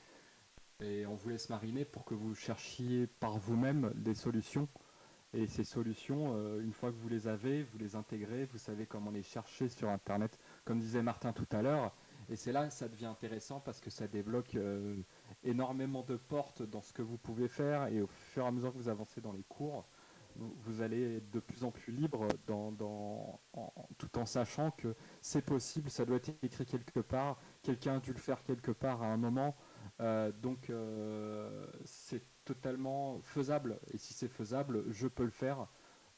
Et on vous laisse mariner pour que vous cherchiez par vous-même des solutions. Et ces solutions, une fois que vous les intégrez, vous savez comment les chercher sur Internet, comme disait Martin tout à l'heure. Et c'est là que ça devient intéressant parce que ça débloque énormément de portes dans ce que vous pouvez faire. Et au fur et à mesure que vous avancez dans les cours, vous allez être de plus en plus libre tout en sachant que c'est possible, ça doit être écrit quelque part, quelqu'un a dû le faire quelque part à un moment. Donc c'est totalement faisable. Et si c'est faisable, je peux le faire.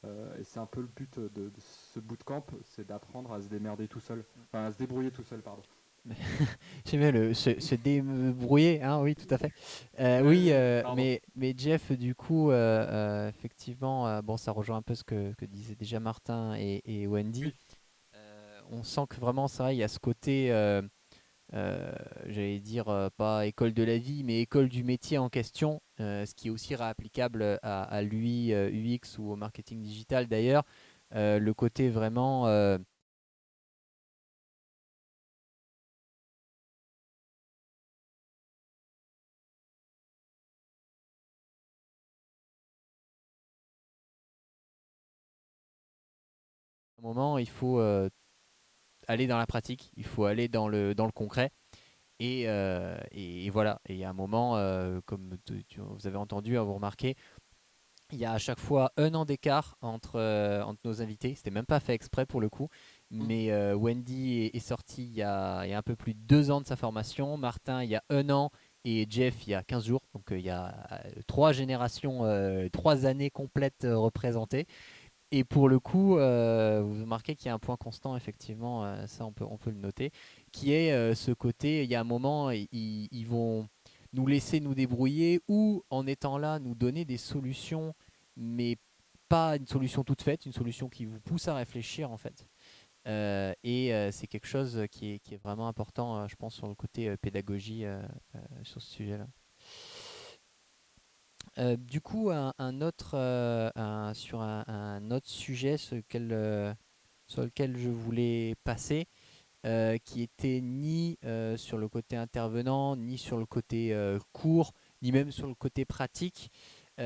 Et c'est un peu le but de ce bootcamp, c'est d'apprendre à se démerder tout seul. Enfin, à se débrouiller tout seul, pardon. J'aime bien se débrouiller, hein, oui, tout à fait. Oui, Pardon. mais Jeff, du coup, effectivement, bon, ça rejoint un peu ce que disaient déjà Martin et Wendy. Oui. On sent que vraiment, c'est vrai, il y a ce côté, j'allais dire, pas école de la vie, mais école du métier en question, ce qui est aussi réapplicable à l'UI, UX ou au marketing digital d'ailleurs. Le côté vraiment un moment, il faut aller dans la pratique, il faut aller dans le concret. Et voilà, et il y a un moment, comme vous avez entendu, vous remarquez, il y a à chaque fois un an d'écart entre nos invités. C'était même pas fait exprès pour le coup. Mm. Mais Wendy est sortie il y a un peu plus de 2 ans de sa formation. Martin, il y a un an. Et Jeff, il y a 15 jours. Donc il y a 3 générations, 3 années complètes représentées. Et pour le coup, vous remarquez qu'il y a un point constant, effectivement, ça on peut le noter, qui est ce côté, il y a un moment, ils vont nous laisser nous débrouiller ou en étant là, nous donner des solutions, mais pas une solution toute faite, une solution qui vous pousse à réfléchir en fait. C'est quelque chose qui est vraiment important, je pense, sur le côté pédagogie sur ce sujet-là. Du coup, sur un autre sujet sur lequel je voulais passer, qui était ni sur le côté intervenant, ni sur le côté cours, ni même sur le côté pratique.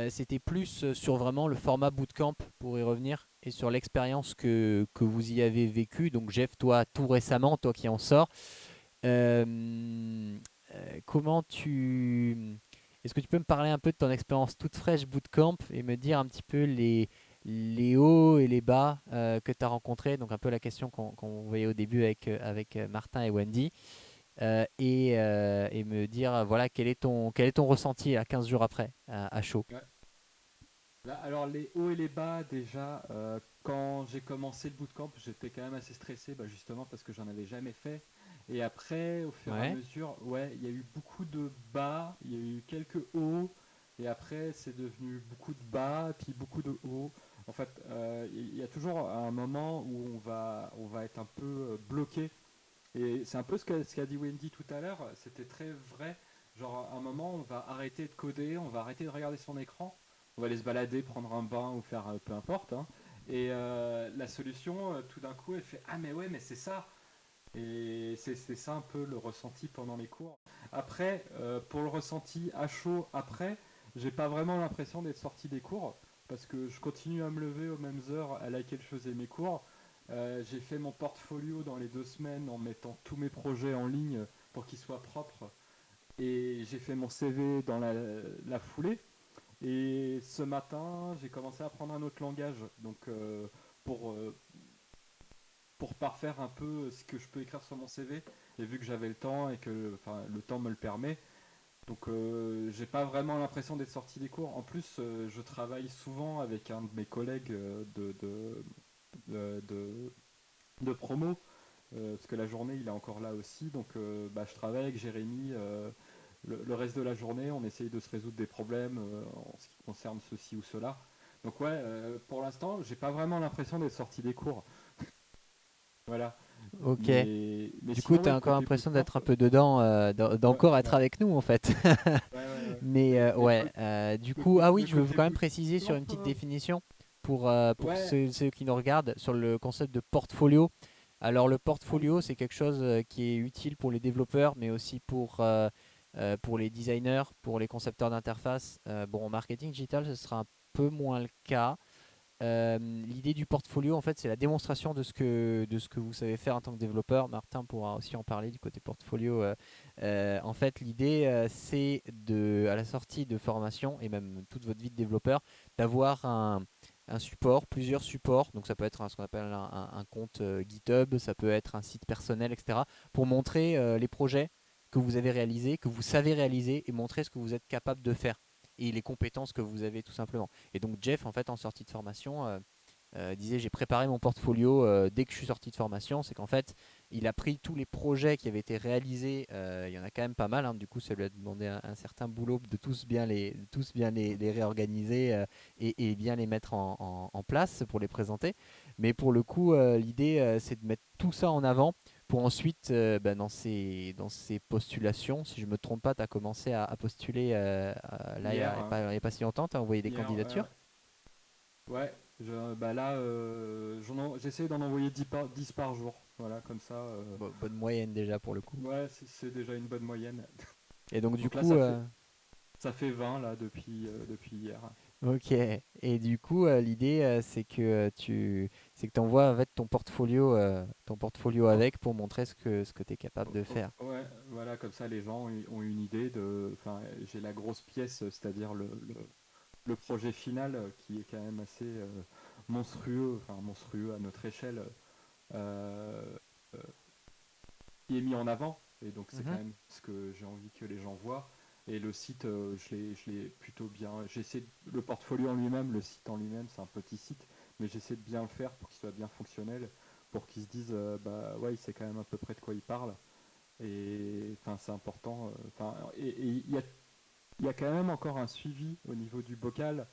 C'était plus sur vraiment le format bootcamp pour y revenir et sur l'expérience que vous y avez vécue. Donc Jeff, toi, tout récemment, toi qui en sors, comment tu... Est-ce que tu peux me parler un peu de ton expérience toute fraîche bootcamp et me dire un petit peu les hauts et les bas que tu as rencontrés? Donc un peu la question qu'on voyait au début avec Martin et Wendy. Et me dire voilà quel est ton ressenti à 15 jours après à chaud. Ouais. Alors les hauts et les bas déjà, quand j'ai commencé le bootcamp, j'étais quand même assez stressé, bah, justement parce que j'en avais jamais fait. Et après, au fur et à Ouais. mesure, ouais, il y a eu beaucoup de bas, il y a eu quelques hauts, et après c'est devenu beaucoup de bas, puis beaucoup de hauts. En fait, il y a toujours un moment où on va être un peu bloqué. Et c'est un peu ce qu'a dit Wendy tout à l'heure, c'était très vrai. Genre, à un moment, on va arrêter de coder, on va arrêter de regarder son écran, on va aller se balader, prendre un bain ou faire peu importe, hein. Et la solution, tout d'un coup, elle fait ah, mais ouais, mais c'est ça. Et c'est ça un peu le ressenti pendant les cours. Après, pour le ressenti à chaud après, j'ai pas vraiment l'impression d'être sorti des cours parce que je continue à me lever aux mêmes heures à laquelle je faisais mes cours. J'ai fait mon portfolio dans les 2 semaines en mettant tous mes projets en ligne pour qu'ils soient propres. Et j'ai fait mon CV dans la foulée. Et ce matin, j'ai commencé à apprendre un autre langage. Donc, pour, euh, pour parfaire un peu ce que je peux écrire sur mon CV. Et vu que j'avais le temps et que enfin, le temps me le permet. Donc, j'ai pas vraiment l'impression d'être sorti des cours. En plus, je travaille souvent avec un de mes collègues de, de, de promo, parce que la journée il est encore là aussi, donc je travaille avec Jérémy le reste de la journée, on essaye de se résoudre des problèmes en ce qui concerne ceci ou cela. Donc ouais, pour l'instant, j'ai pas vraiment l'impression d'être sorti des cours. Voilà. Ok. Mais Du coup, sinon, tu ouais, as le encore côté l'impression bootcamp, d'être un peu dedans, ouais, d'encore être ouais, avec nous en fait. ouais, ouais, ouais. Mais Mais ouais, du le, coup, ah oui, le je veux côté quand même préciser sur bootcamp, une petite définition pour ouais, ceux qui nous regardent sur le concept de portfolio. Alors le portfolio, c'est quelque chose qui est utile pour les développeurs, mais aussi pour les designers, pour les concepteurs d'interface. Bon, en marketing digital, ce sera un peu moins le cas. L'idée du portfolio, en fait, c'est la démonstration de ce que vous savez faire en tant que développeur. Martin pourra aussi en parler du côté portfolio. En fait, l'idée, c'est à la sortie de formation et même toute votre vie de développeur, d'avoir un support, plusieurs supports. Donc, ça peut être ce qu'on appelle un compte GitHub, ça peut être un site personnel, etc. Pour montrer les projets que vous avez réalisés, que vous savez réaliser et montrer ce que vous êtes capable de faire et les compétences que vous avez tout simplement. Et donc Jeff, en fait, en sortie de formation, disait j'ai préparé mon portfolio dès que je suis sorti de formation. C'est qu'en fait, il a pris tous les projets qui avaient été réalisés. Il y en a quand même pas mal. Du coup, ça lui a demandé un certain boulot de tous bien les réorganiser et bien les mettre en place pour les présenter. Mais pour le coup, l'idée, c'est de mettre tout ça en avant pour ensuite, dans ces postulations, si je ne me trompe pas, tu as commencé à postuler là, il n'y hier, a, pas y a pas si longtemps, tu as envoyé des hier, candidatures. ouais, bah là, j'essaie d'en envoyer 10 par jour. Voilà, comme ça. Bonne moyenne déjà pour le coup. Ouais, c'est déjà une bonne moyenne. Et donc du Donc là, coup, ça fait 20 là depuis hier. ok. Et du coup, l'idée, c'est que tu envoies en fait, ton portfolio Oh, avec pour montrer ce que tu es capable de faire. ouais, voilà, comme ça les gens ont une idée de. Enfin, j'ai la grosse pièce, c'est-à-dire le projet final qui est quand même assez monstrueux, enfin monstrueux à notre échelle, euh, euh, qui est mis en avant. Et donc c'est quand Mhm. même ce que j'ai envie que les gens voient. Et le site, je l'ai plutôt bien. J'essaie le portfolio en lui-même, le site en lui-même, c'est un petit site, mais j'essaie de bien le faire pour qu'il soit bien fonctionnel, pour qu'ils se disent, bah ouais, il sait quand même à peu près de quoi il parle. Et enfin, c'est important. Enfin, et il y a quand même encore un suivi au niveau du bocal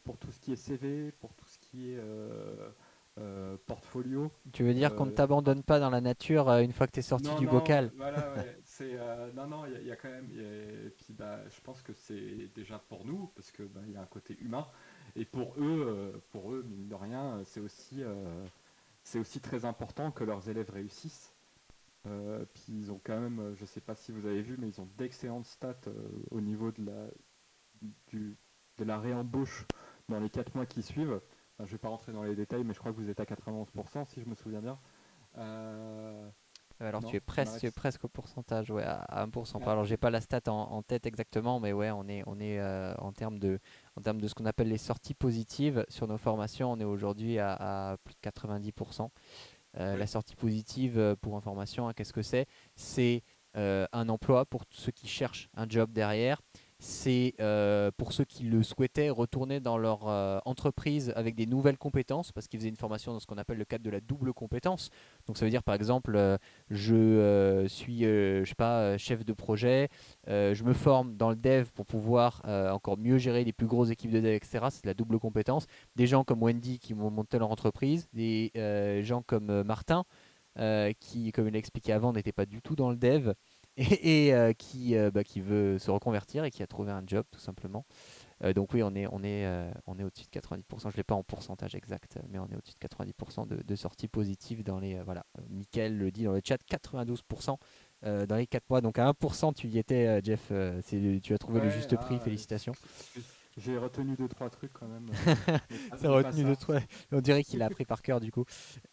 pour tout ce qui est CV, pour tout ce qui est portfolio. Tu veux dire qu'on ne Euh, t'abandonne pas dans la nature une fois que tu es sorti non, du non, bocal? voilà, ouais, non, non, il y a quand même, et puis bah, je pense que c'est déjà pour nous, parce que bah, il y a un côté humain, et pour eux, mine de rien, c'est aussi très important que leurs élèves réussissent. Puis ils ont quand même, je sais pas si vous avez vu, mais ils ont d'excellentes stats au niveau du, de la réembauche dans les 4 mois qui suivent. Enfin, je vais pas rentrer dans les détails, mais je crois que vous êtes à 91% si je me souviens bien. Euh, Alors non, tu es Max. presque au pourcentage, ouais, à 1%. Ah, Alors j'ai pas la stat en tête exactement, mais ouais, on est en termes de ce qu'on appelle les sorties positives sur nos formations, on est aujourd'hui à plus de 90%. oui, La sortie positive, pour information, hein, qu'est-ce que c'est? C'est un emploi pour ceux qui cherchent un job derrière. C'est pour ceux qui le souhaitaient retourner dans leur entreprise avec des nouvelles compétences, parce qu'ils faisaient une formation dans ce qu'on appelle le cadre de la double compétence. Donc ça veut dire par exemple, je suis je sais pas, chef de projet, je me forme dans le dev pour pouvoir encore mieux gérer les plus grosses équipes de dev, etc. C'est de la double compétence. Des gens comme Wendy qui vont monter leur entreprise, des gens comme Martin qui, comme il l'a expliqué avant, n'était pas du tout dans le dev qui veut se reconvertir et qui a trouvé un job tout simplement. Donc oui, on est au-dessus de 90%. Je ne l'ai pas en pourcentage exact, mais on est au-dessus de 90% de sorties positives dans les... voilà, Mickaël le dit dans le chat, 92% dans les 4 mois. Donc à 1%, tu y étais, Jeff. Tu as trouvé le ouais, juste prix, félicitations. j'ai retenu deux trois trucs quand même, Ça a mais pas retenu de ça. toi. On dirait qu'il a appris par cœur du coup.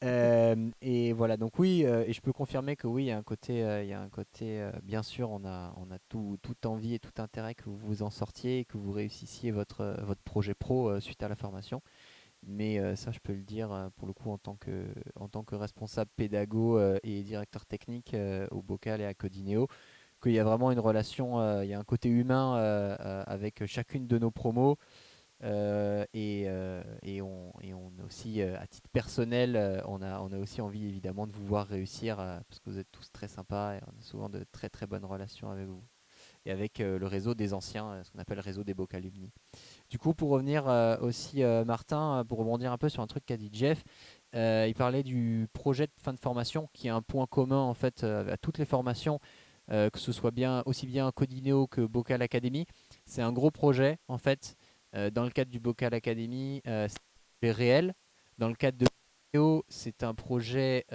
Et voilà, donc oui, et je peux confirmer que oui, il y a un côté, bien sûr, on a toute envie et tout intérêt que vous vous en sortiez et que vous réussissiez votre projet pro suite à la formation. Mais ça, je peux le dire pour le coup en tant que responsable pédago et directeur technique au Bocal et à Codineo, qu'il y a vraiment une relation, il y a un côté humain avec chacune de nos promos. Et on aussi, à titre personnel, on a aussi envie évidemment de vous voir réussir parce que vous êtes tous très sympas et on a souvent de très très bonnes relations avec vous et avec le réseau des anciens, ce qu'on appelle le réseau des Bocalumni. Du coup, pour revenir aussi, Martin, pour rebondir un peu sur un truc qu'a dit Jeff, il parlait du projet de fin de formation qui est un point commun en fait à toutes les formations, que ce soit bien aussi bien Codineo que Bocal Academy. C'est un gros projet, en fait. Dans le cadre du Bocal Academy, c'est un projet réel. Dans le cadre de Théo, c'est un projet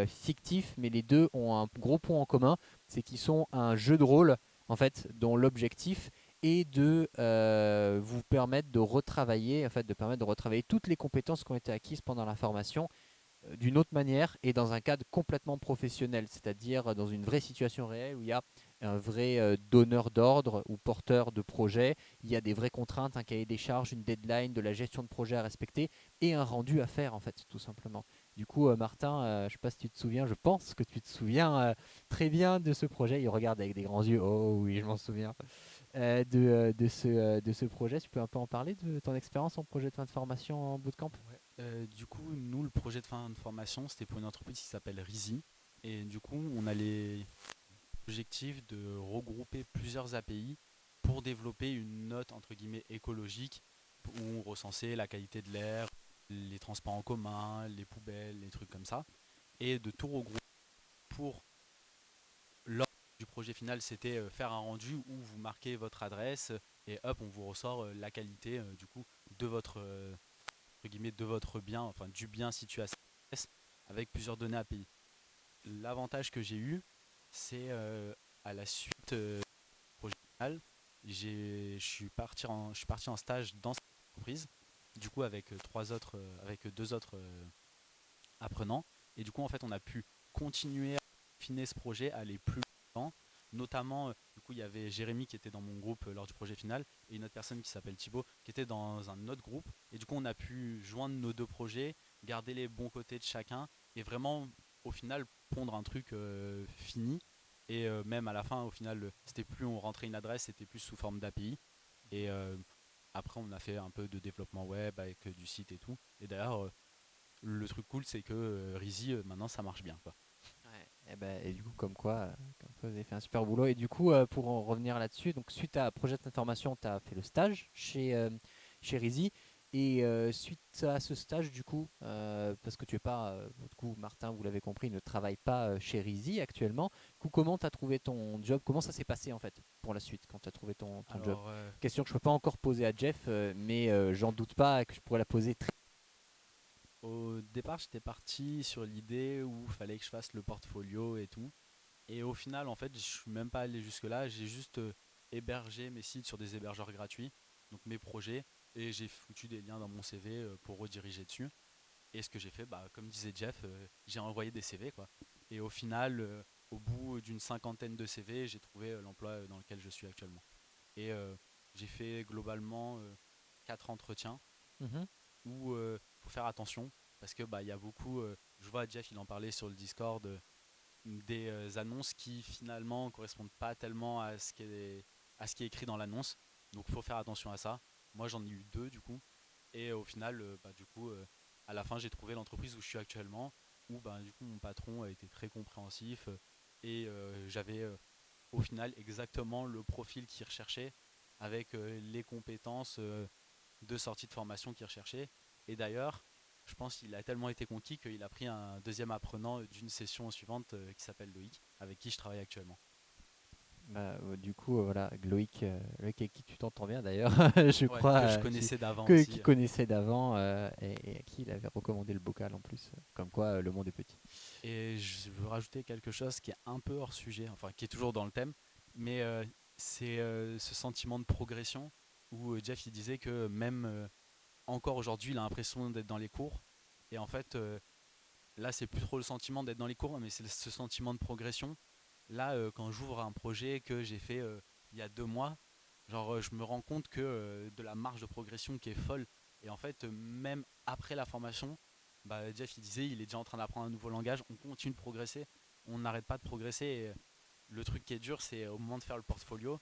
fictif, mais les deux ont un gros point en commun, c'est qu'ils sont un jeu de rôle, en fait, dont l'objectif est de vous permettre de retravailler, en fait, de permettre de retravailler toutes les compétences qui ont été acquises pendant la formation d'une autre manière et dans un cadre complètement professionnel, c'est-à-dire dans une vraie situation réelle où il y a un vrai donneur d'ordre ou porteur de projet, il y a des vraies contraintes, un cahier des charges, une deadline, de la gestion de projet à respecter et un rendu à faire en fait, tout simplement. Du coup, Martin, je ne sais pas si tu te souviens, je pense que tu te souviens très bien de ce projet. Il regarde avec des grands yeux, oh oui, je m'en souviens, de ce projet. Tu peux un peu en parler de ton expérience en projet de fin de formation en bootcamp? Ouais. Du coup, nous, le projet de fin de formation, c'était pour une entreprise qui s'appelle Rizi. Et du coup, on a l'objectif de regrouper plusieurs API pour développer une note entre guillemets écologique où on recensait la qualité de l'air, les transports en commun, les poubelles, les trucs comme ça. Et de tout regrouper pour lors du projet final, c'était faire un rendu où vous marquez votre adresse et hop, on vous ressort la qualité du coup de votre entre guillemets, de votre bien, enfin du bien situé à cette adresse avec plusieurs données API. L'avantage que j'ai eu, c'est à la suite du projet final, je suis parti en stage dans cette entreprise, du coup avec deux autres apprenants, et du coup en fait on a pu continuer à affiner ce projet, aller plus loin, notamment du coup il y avait Jérémy qui était dans mon groupe lors du projet final et une autre personne qui s'appelle Thibaut qui était dans un autre groupe, et du coup on a pu joindre nos deux projets, garder les bons côtés de chacun et vraiment au final pondre un truc fini. Et même à la fin, au final, c'était plus on rentrait une adresse, c'était plus sous forme d'API. Et après, on a fait un peu de développement web avec du site et tout. Et d'ailleurs, le truc cool, c'est que Rizy, maintenant, ça marche bien, quoi. Ouais, et du coup, comme quoi, vous avez fait un super boulot. Et du coup, pour en revenir là-dessus, donc suite à Projet d'information, tu as fait le stage chez Rizy. Et suite à ce stage, du coup, parce que tu es pas, du coup, Martin, vous l'avez compris, ne travaille pas chez Rizy actuellement. Du coup, comment tu as trouvé ton job? Comment ça s'est passé en fait pour la suite quand tu as trouvé ton job? Alors, Question que je peux pas encore poser à Jeff, mais j'en doute pas que je pourrais la poser très. au départ, j'étais parti sur l'idée où il fallait que je fasse le portfolio et tout. Et au final, en fait, je suis même pas allé jusque-là. J'ai juste hébergé mes sites sur des hébergeurs gratuits, donc mes projets, et j'ai foutu des liens dans mon CV pour rediriger dessus. Et ce que j'ai fait, bah, comme disait Jeff, j'ai envoyé des CV, quoi. Et au final, au bout d'une cinquantaine de CV, j'ai trouvé l'emploi dans lequel je suis actuellement. Et j'ai fait globalement 4 entretiens Mhm. où faut faire attention parce que bah il y a beaucoup, je vois Jeff il en parlait sur le Discord, des annonces qui finalement correspondent pas tellement à ce qui est écrit dans l'annonce. Donc il faut faire attention à ça. Moi j'en ai eu deux du coup. Et au final, bah, du coup, à la fin j'ai trouvé l'entreprise où je suis actuellement, où bah, du coup mon patron a été très compréhensif et j'avais au final exactement le profil qu'il recherchait avec les compétences de sortie de formation qu'il recherchait. Et d'ailleurs, je pense qu'il a tellement été conquis qu'il a pris un deuxième apprenant d'une session suivante qui s'appelle Loïc, avec qui je travaille actuellement. Du coup, voilà, Loïc avec qui tu t'entends bien d'ailleurs, je Ouais, crois, que je connaissais d'avant qui aussi. connaissait d'avant et à qui il avait recommandé le bocal en plus. Comme quoi, le monde est petit. Et je veux rajouter quelque chose qui est un peu hors sujet, enfin qui est toujours dans le thème, mais c'est ce sentiment de progression où Jeff il disait que même encore aujourd'hui il a l'impression d'être dans les cours. Et en fait, là c'est plus trop le sentiment d'être dans les cours, mais c'est ce sentiment de progression. Là, quand j'ouvre un projet que j'ai fait il y a 2 mois, genre je me rends compte que de la marge de progression qui est folle. Et en fait, même après la formation, bah, Jeff il disait il est déjà en train d'apprendre un nouveau langage, on continue de progresser, on n'arrête pas de progresser. Et le truc qui est dur, c'est au moment de faire le portfolio,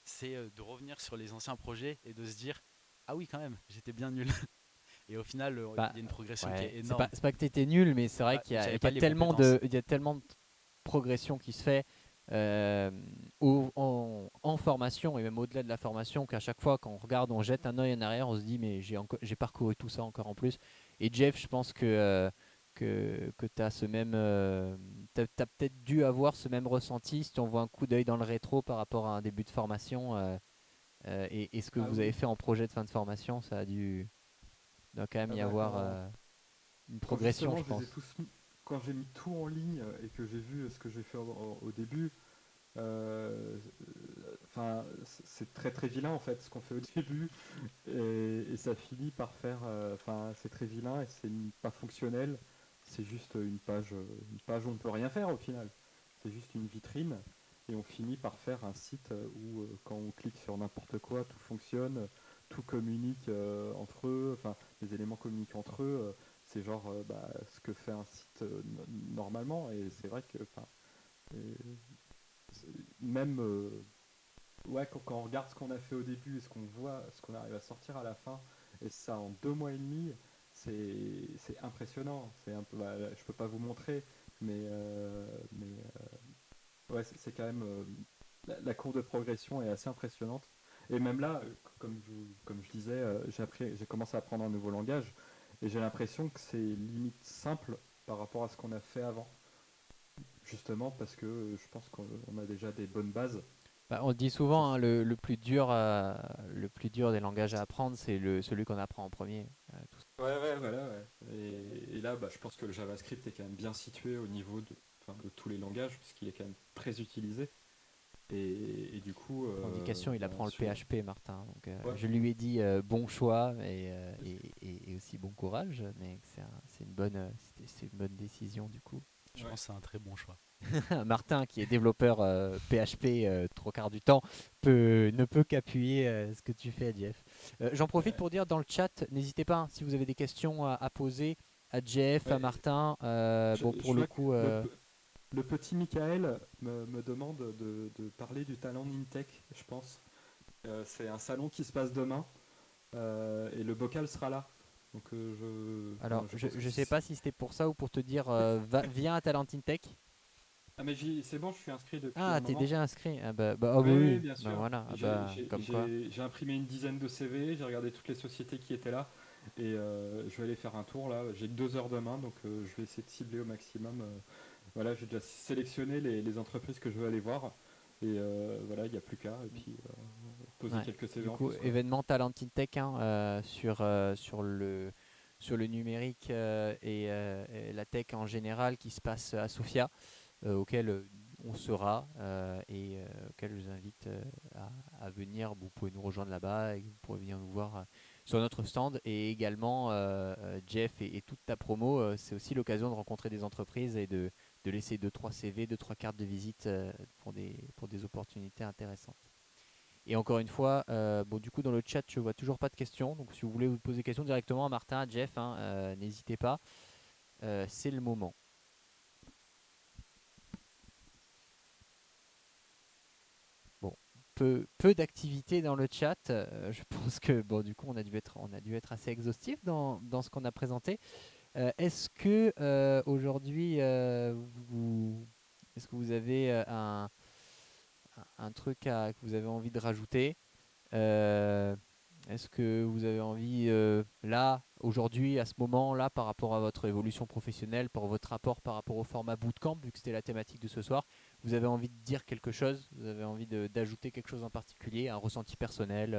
c'est de revenir sur les anciens projets et de se dire ah oui quand même, j'étais bien nul. Et au final, Bah, il y a une progression qui ouais, est énorme. c'est pas que tu étais nul, mais c'est vrai Bah, qu'il y a, j'avais il y pas a les tellement compétences. il y a tellement de progression qui se fait en formation et même au-delà de la formation qu'à chaque fois quand on regarde, on jette un œil en arrière, on se dit mais j'ai parcouru tout ça encore en plus. Et Jeff, je pense que tu as ce même, t'as peut-être dû avoir ce même ressenti si on voit un coup d'œil dans le rétro par rapport à un début de formation. Et ce que Ah vous avez oui. fait en projet de fin de formation, ça a dû doit quand même Ah y bah, avoir une quand progression, justement je je les ai pense. tous mis, quand j'ai mis tout en ligne et que j'ai vu ce que j'ai fait au début, euh, enfin c'est très très vilain en fait ce qu'on fait au début et ça finit par faire, enfin c'est très vilain et c'est pas fonctionnel. C'est juste une page où on peut rien faire au final. C'est juste une vitrine et on finit par faire un site où quand on clique sur n'importe quoi, tout fonctionne, tout communique entre eux, enfin les éléments communiquent entre eux. C'est genre bah, ce que fait un site normalement et c'est vrai que enfin, euh, c'est- même ouais, quand on regarde ce qu'on a fait au début et ce qu'on voit, ce qu'on arrive à sortir à la fin, et ça en 2 mois et demi, c'est impressionnant. C'est un peu, bah, je peux pas vous montrer, mais ouais, c'est quand même la courbe de progression est assez impressionnante. Et même là, comme je disais, j'ai commencé à apprendre un nouveau langage, et j'ai l'impression que c'est limite simple par rapport à ce qu'on a fait avant, justement parce que je pense qu'on a déjà des bonnes bases. Bah, on le dit Ça, souvent, hein, le plus dur des langages à apprendre, c'est celui qu'on apprend en premier. Ouais, ouais, voilà, ouais. Et là, bah, je pense que le JavaScript est quand même bien situé au niveau enfin, de tous les langages, puisqu'il est quand même très utilisé. Et du coup, Pour indication, il bah, apprend le PHP, Martin. Donc, ouais, je lui ai dit bon choix et aussi bon courage, mais c'est une c'est une bonne décision du coup. Je ouais. pense que c'est un très bon choix. Martin, qui est développeur PHP trois quarts du temps, ne peut qu'appuyer ce que tu fais, Jeff. J'en profite Ouais, pour dire dans le chat, n'hésitez pas hein, si vous avez des questions à poser à Jeff, à ouais. Martin. Bon, pour Je le vois que coup, le petit Michael me demande de parler du talent Nintech, je pense. C'est un salon qui se passe demain, et le bocal sera là. Donc, alors je pense que je sais pas si c'était pour ça ou pour te dire viens à Talentin Tech. Ah, mais c'est bon, je suis inscrit depuis Ah, un t'es moment. déjà inscrit. Ah bah Oui, oui, bien bah sûr. voilà, ah bah comme quoi. J'ai imprimé une dizaine de CV, j'ai regardé toutes les sociétés qui étaient là et je vais aller faire un tour là. J'ai que 2 heures demain, donc je vais essayer de cibler au maximum. Voilà, j'ai déjà sélectionné les entreprises que je veux aller voir et voilà, il n'y a plus qu'à et puis poser Ouais. quelques CV Du en coup, plus quoi. événement Talentin Tech hein, sur le numérique et la tech en général qui se passe à Sofia, auquel on sera et auquel je vous invite à venir. Vous pouvez nous rejoindre là-bas et vous pourrez venir nous voir sur notre stand. Et également, Jeff et toute ta promo, c'est aussi l'occasion de rencontrer des entreprises et de laisser 2-3 CV, 2-3 cartes de visite pour des opportunités intéressantes. Et encore une fois, bon, du coup, dans le chat, je vois toujours pas de questions. Donc, si vous voulez vous poser des questions directement à Martin, à Jeff, hein, n'hésitez pas. C'est le moment. Bon, peu d'activité dans le chat. Je pense que, bon, du coup, on a dû être assez exhaustif dans ce qu'on a présenté. Est-ce que aujourd'hui, est-ce que vous avez un truc que vous avez envie de rajouter? Euh, Est-ce que vous avez envie, là, aujourd'hui, à ce moment-là, par rapport à votre évolution professionnelle, pour votre rapport par rapport au format bootcamp, vu que c'était la thématique de ce soir, vous avez envie de dire quelque chose? Vous avez envie d'ajouter quelque chose en particulier, un ressenti personnel,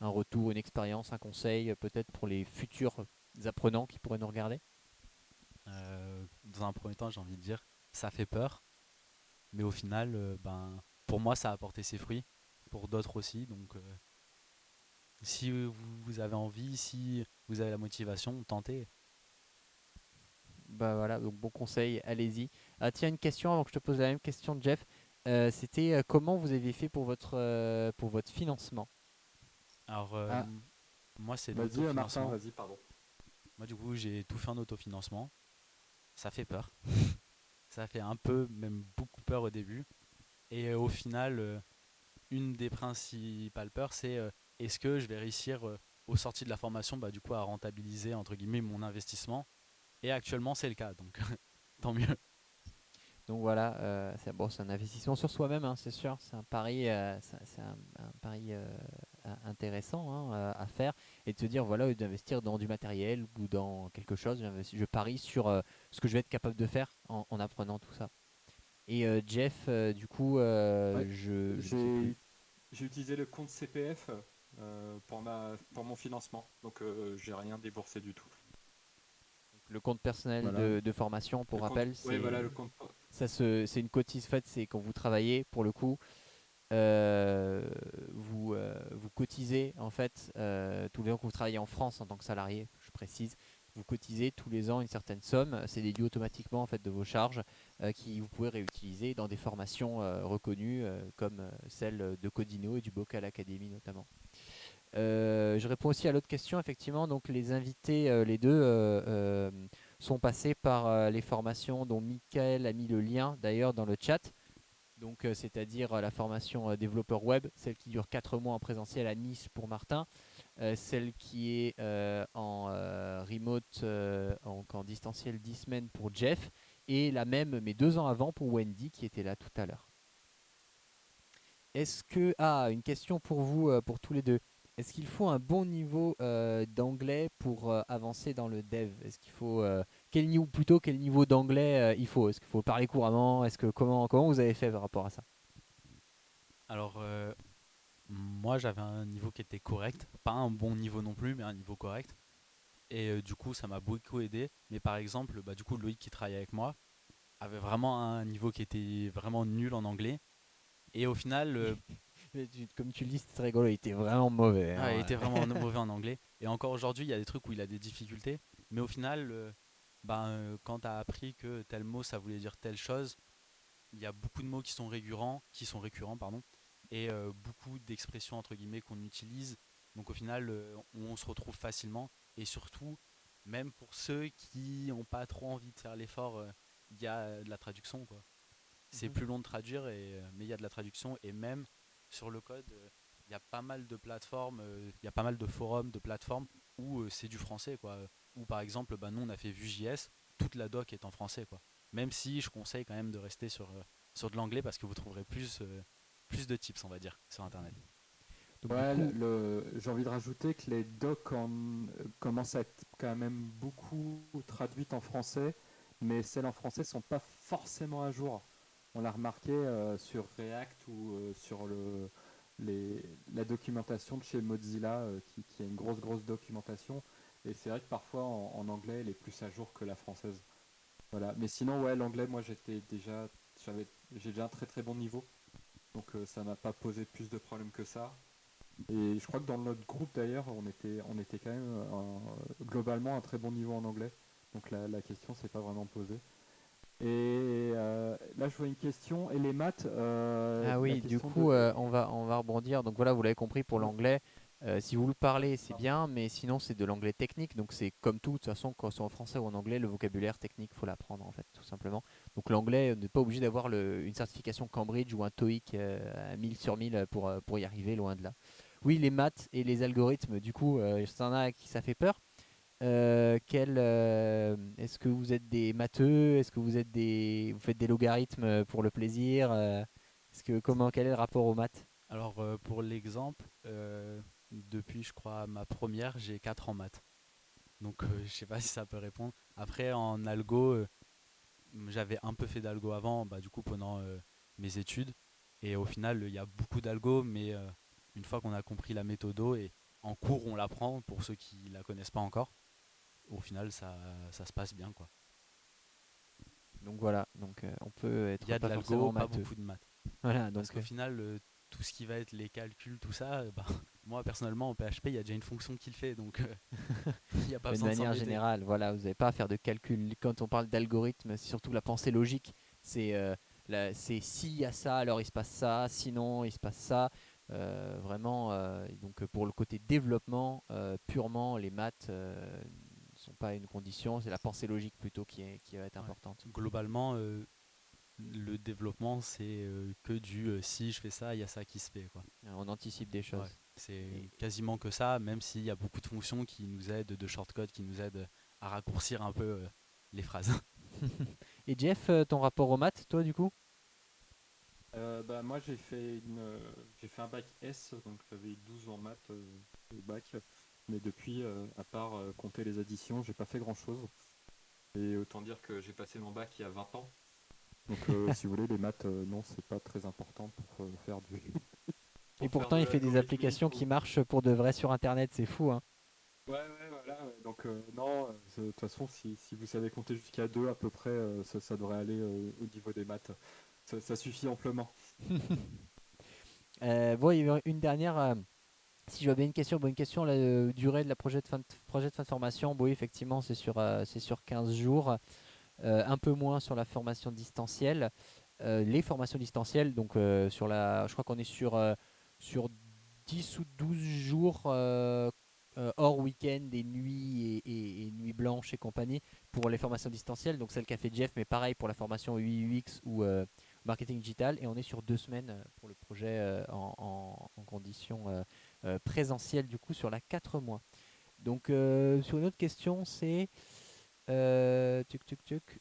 un retour, une expérience, un conseil, peut-être pour les futurs apprenants qui pourraient nous regarder? Dans un premier temps, j'ai envie de dire, ça fait peur, mais au final, ben, pour moi, ça a apporté ses fruits, pour d'autres aussi. Donc, si vous avez envie, si vous avez la motivation, tentez. Bah voilà, donc bon conseil, allez-y. Ah tiens, une question avant que je te pose la même question, Jeff. C'était comment vous avez fait pour votre financement? Alors, Ah, moi, c'est vas-y Martin, l'autofinancement. vas-y, pardon. Moi, du coup, j'ai tout fait en autofinancement. Ça fait peur. Ça fait un peu, même beaucoup peur au début. Et au final, une des principales peurs, c'est est-ce que je vais réussir aux sorties de la formation, bah, du coup, à rentabiliser entre guillemets mon investissement. Et actuellement, c'est le cas, donc tant mieux. Donc voilà, c'est bon, c'est un investissement sur soi-même, hein, c'est sûr. C'est un pari, c'est un pari intéressant hein, à faire et de se dire voilà, au lieu d'investir dans du matériel ou dans quelque chose, je parie sur ce que je vais être capable de faire en apprenant tout ça. Et Jeff, du coup, Ouais, je ne sais plus. j'ai j'ai utilisé le compte CPF pour mon financement. Donc, j'ai rien déboursé du tout. Le compte personnel Voilà. de formation, pour Le compte, rappel, ouais, voilà, c'est le compte. c'est une cotise faite, c'est quand vous travaillez, pour le coup, vous cotisez en fait tous les ans que vous travaillez en France en tant que salarié, je précise, vous cotisez tous les ans une certaine somme, c'est déduit automatiquement en fait de vos charges qui vous pouvez réutiliser dans des formations reconnues comme celle de Codino et du Bocal Academy notamment. Je réponds aussi à l'autre question, effectivement, donc les invités, les deux, sont passés par les formations dont Michael a mis le lien d'ailleurs dans le chat. Donc, c'est-à-dire la formation développeur web, celle qui dure 4 mois en présentiel à Nice pour Martin, celle qui est en remote, en distanciel 10 semaines pour Jeff, et la même, mais 2 ans avant pour Wendy qui était là tout à l'heure. Est-ce que... Ah, une question pour vous, pour tous les deux. Est-ce qu'il faut un bon niveau d'anglais pour avancer dans le dev? Est-ce qu'il faut... quel niveau, plutôt quel niveau d'anglais il faut? Est-ce qu'il faut parler couramment? Est-ce que, comment vous avez fait par rapport à ça? Alors, moi, j'avais un niveau qui était correct. Pas un bon niveau non plus, mais un niveau correct. Et du coup, ça m'a beaucoup aidé. Mais par exemple, bah, du coup, Loïc qui travaille avec moi avait vraiment un niveau qui était vraiment nul en anglais. Et au final, Comme tu le dis, c'est très rigolo, il était vraiment mauvais, il hein. était vraiment mauvais en anglais. Et encore aujourd'hui, il y a des trucs où il a des difficultés. Mais au final, quand tu as appris que tel mot, ça voulait dire telle chose, il y a beaucoup de mots qui sont récurrents, pardon, et beaucoup d'expressions entre guillemets qu'on utilise. Donc au final, on se retrouve facilement. Et surtout, même pour ceux qui n'ont pas trop envie de faire l'effort, il y a de la traduction, quoi. C'est Mhm. plus long de traduire, mais il y a de la traduction. Et même sur le code, il y a pas mal de plateformes, il y a pas mal de forums, de plateformes où c'est du français, quoi. Où par exemple, nous on a fait Vue.js, toute la doc est en français, quoi. Même si je conseille quand même de rester sur de l'anglais parce que vous trouverez plus de tips, on va dire, sur internet. Donc du Ouais, coup, j'ai envie de rajouter que les docs commencent à être quand même beaucoup traduites en français, mais celles en français sont pas forcément à jour. On l'a remarqué sur React ou sur la documentation de chez Mozilla, qui a une grosse documentation. Et c'est vrai que parfois en anglais, elle est plus à jour que la française. Voilà. Mais sinon, ouais, l'anglais, moi j'ai déjà un très bon niveau, donc ça m'a pas posé plus de problèmes que ça. Et je crois que dans notre groupe d'ailleurs, on était quand même globalement à un très bon niveau en anglais. Donc la question s'est pas vraiment posée. Et là, je vois une question. Et les maths, ah la oui, du question coup, de. on va rebondir. Donc voilà, vous l'avez compris pour Ouais, l'anglais. Si vous le ouais, parlez, c'est pardon. bien, mais sinon c'est de l'anglais technique. Donc c'est comme tout, de toute façon, quand c'est en français ou en anglais, le vocabulaire technique, faut l'apprendre en fait, tout simplement. Donc l'anglais, on n'est pas obligé d'avoir une certification Cambridge ou un TOEIC à 1000 sur 1000 pour y arriver, loin de là. Oui, les maths et les algorithmes, du coup, il y en a à qui ça fait peur. Est-ce que vous êtes des matheux? Est-ce que vous faites des logarithmes pour le plaisir? Quel est le rapport aux maths? Alors pour l'exemple, depuis je crois ma première, j'ai 4 en maths. Donc je sais pas si ça peut répondre. Après en algo, j'avais un peu fait d'algo avant, du coup pendant mes études. Et au final, il y a beaucoup d'algo, mais une fois qu'on a compris la méthodo et en cours on l'apprend pour ceux qui la connaissent pas encore, au final ça se passe bien, quoi. Donc voilà, donc on peut Il y être a de pas l'algo, forcément pas matheux. beaucoup de maths. Voilà, Parce donc qu'au final, tout ce qui va être les calculs, tout ça, moi personnellement en PHP, il y a déjà une fonction qui le fait, donc il n'y a pas de besoin de manière s'embêter. générale, voilà, vous n'avez pas à faire de calcul. Quand on parle d'algorithme, c'est surtout la pensée logique. C'est c'est s'il y a ça, alors il se passe ça, sinon il se passe ça. Vraiment, et donc pour le côté développement, purement, les maths ne sont pas une condition, c'est la pensée logique plutôt qui va être Ouais. importante. Globalement, le développement, c'est que du si je fais ça, il y a ça qui se fait, quoi. On anticipe des Ouais. choses. C'est Et, quasiment que ça, même s'il y a beaucoup de fonctions qui nous aident, de shortcuts qui nous aident à raccourcir un peu les phrases. et Jeff, ton rapport aux maths, toi du coup? Moi, j'ai fait un bac S, donc j'avais 12 en maths au bac. Mais depuis, à part compter les additions, j'ai pas fait grand-chose. Et autant dire que j'ai passé mon bac il y a 20 ans. Donc, si vous voulez, les maths, non, c'est pas très important pour faire du. Et pour faire pourtant, de il fait des l'algorithmique. applications qui marchent pour de vrai sur Internet, c'est fou, hein. Ouais, voilà. Ouais. Donc, non, de toute façon, si vous savez compter jusqu'à 2 à peu près, ça devrait aller au niveau des maths. Ça suffit amplement. Bon, il y avait une dernière. Si je vois bien une question, bon, une question, la durée de la projet de fin de formation, bon, oui, effectivement, c'est sur 15 jours, un peu moins sur la formation distancielle. Les formations distancielles, donc je crois qu'on est sur 10 ou 12 jours hors week-end et nuits et nuits blanches et compagnie pour les formations distancielles, donc celle qu'a fait Jeff, mais pareil pour la formation UI UX ou marketing digital, et on est sur 2 semaines pour le projet en conditions présentielles du coup sur la 4 mois. Donc sur une autre question, c'est tuc, tuc, tuc.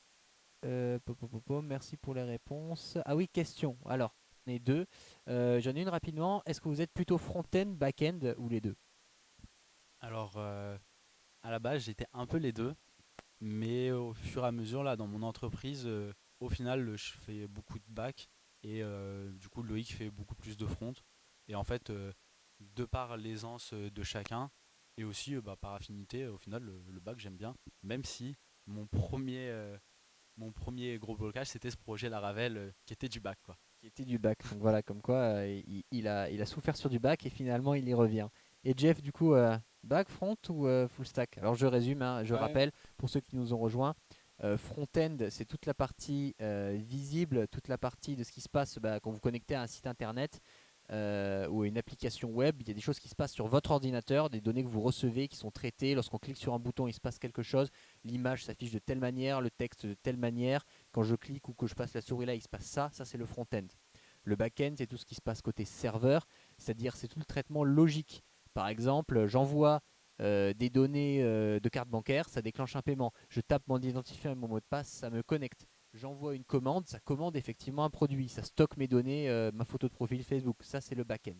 Merci pour les réponses. Ah oui, question. Alors, on est deux. J'en ai une rapidement. Est-ce que vous êtes plutôt front-end, back-end ou les deux? Alors, à la base, j'étais un peu les deux, mais au fur et à mesure, là, dans mon entreprise, au final, je fais beaucoup de back et du coup, Loïc fait beaucoup plus de front. Et en fait, de par l'aisance de chacun et aussi par affinité, au final, le back, j'aime bien, même si mon premier, euh, mon premier gros blocage, c'était ce projet Laravel qui était du back, quoi. Qui était du back. Donc voilà, comme quoi il a souffert sur du back et finalement il y revient. Et Jeff, du coup, back, front ou full stack? Alors je résume, hein, je Ouais, rappelle pour ceux qui nous ont rejoints. Front-end, c'est toute la partie visible, toute la partie de ce qui se passe quand vous connectez à un site internet ou à une application web. Il y a des choses qui se passent sur votre ordinateur, des données que vous recevez qui sont traitées. Lorsqu'on clique sur un bouton, il se passe quelque chose. L'image s'affiche de telle manière, le texte de telle manière. Quand je clique ou que je passe la souris là, il se passe ça. Ça, c'est le front-end. Le back-end, c'est tout ce qui se passe côté serveur, c'est-à-dire c'est tout le traitement logique. Par exemple, j'envoie des données de carte bancaire, ça déclenche un paiement. Je tape mon identifiant et mon mot de passe, ça me connecte. J'envoie une commande, ça commande effectivement un produit, ça stocke mes données, ma photo de profil Facebook. Ça, c'est le back-end.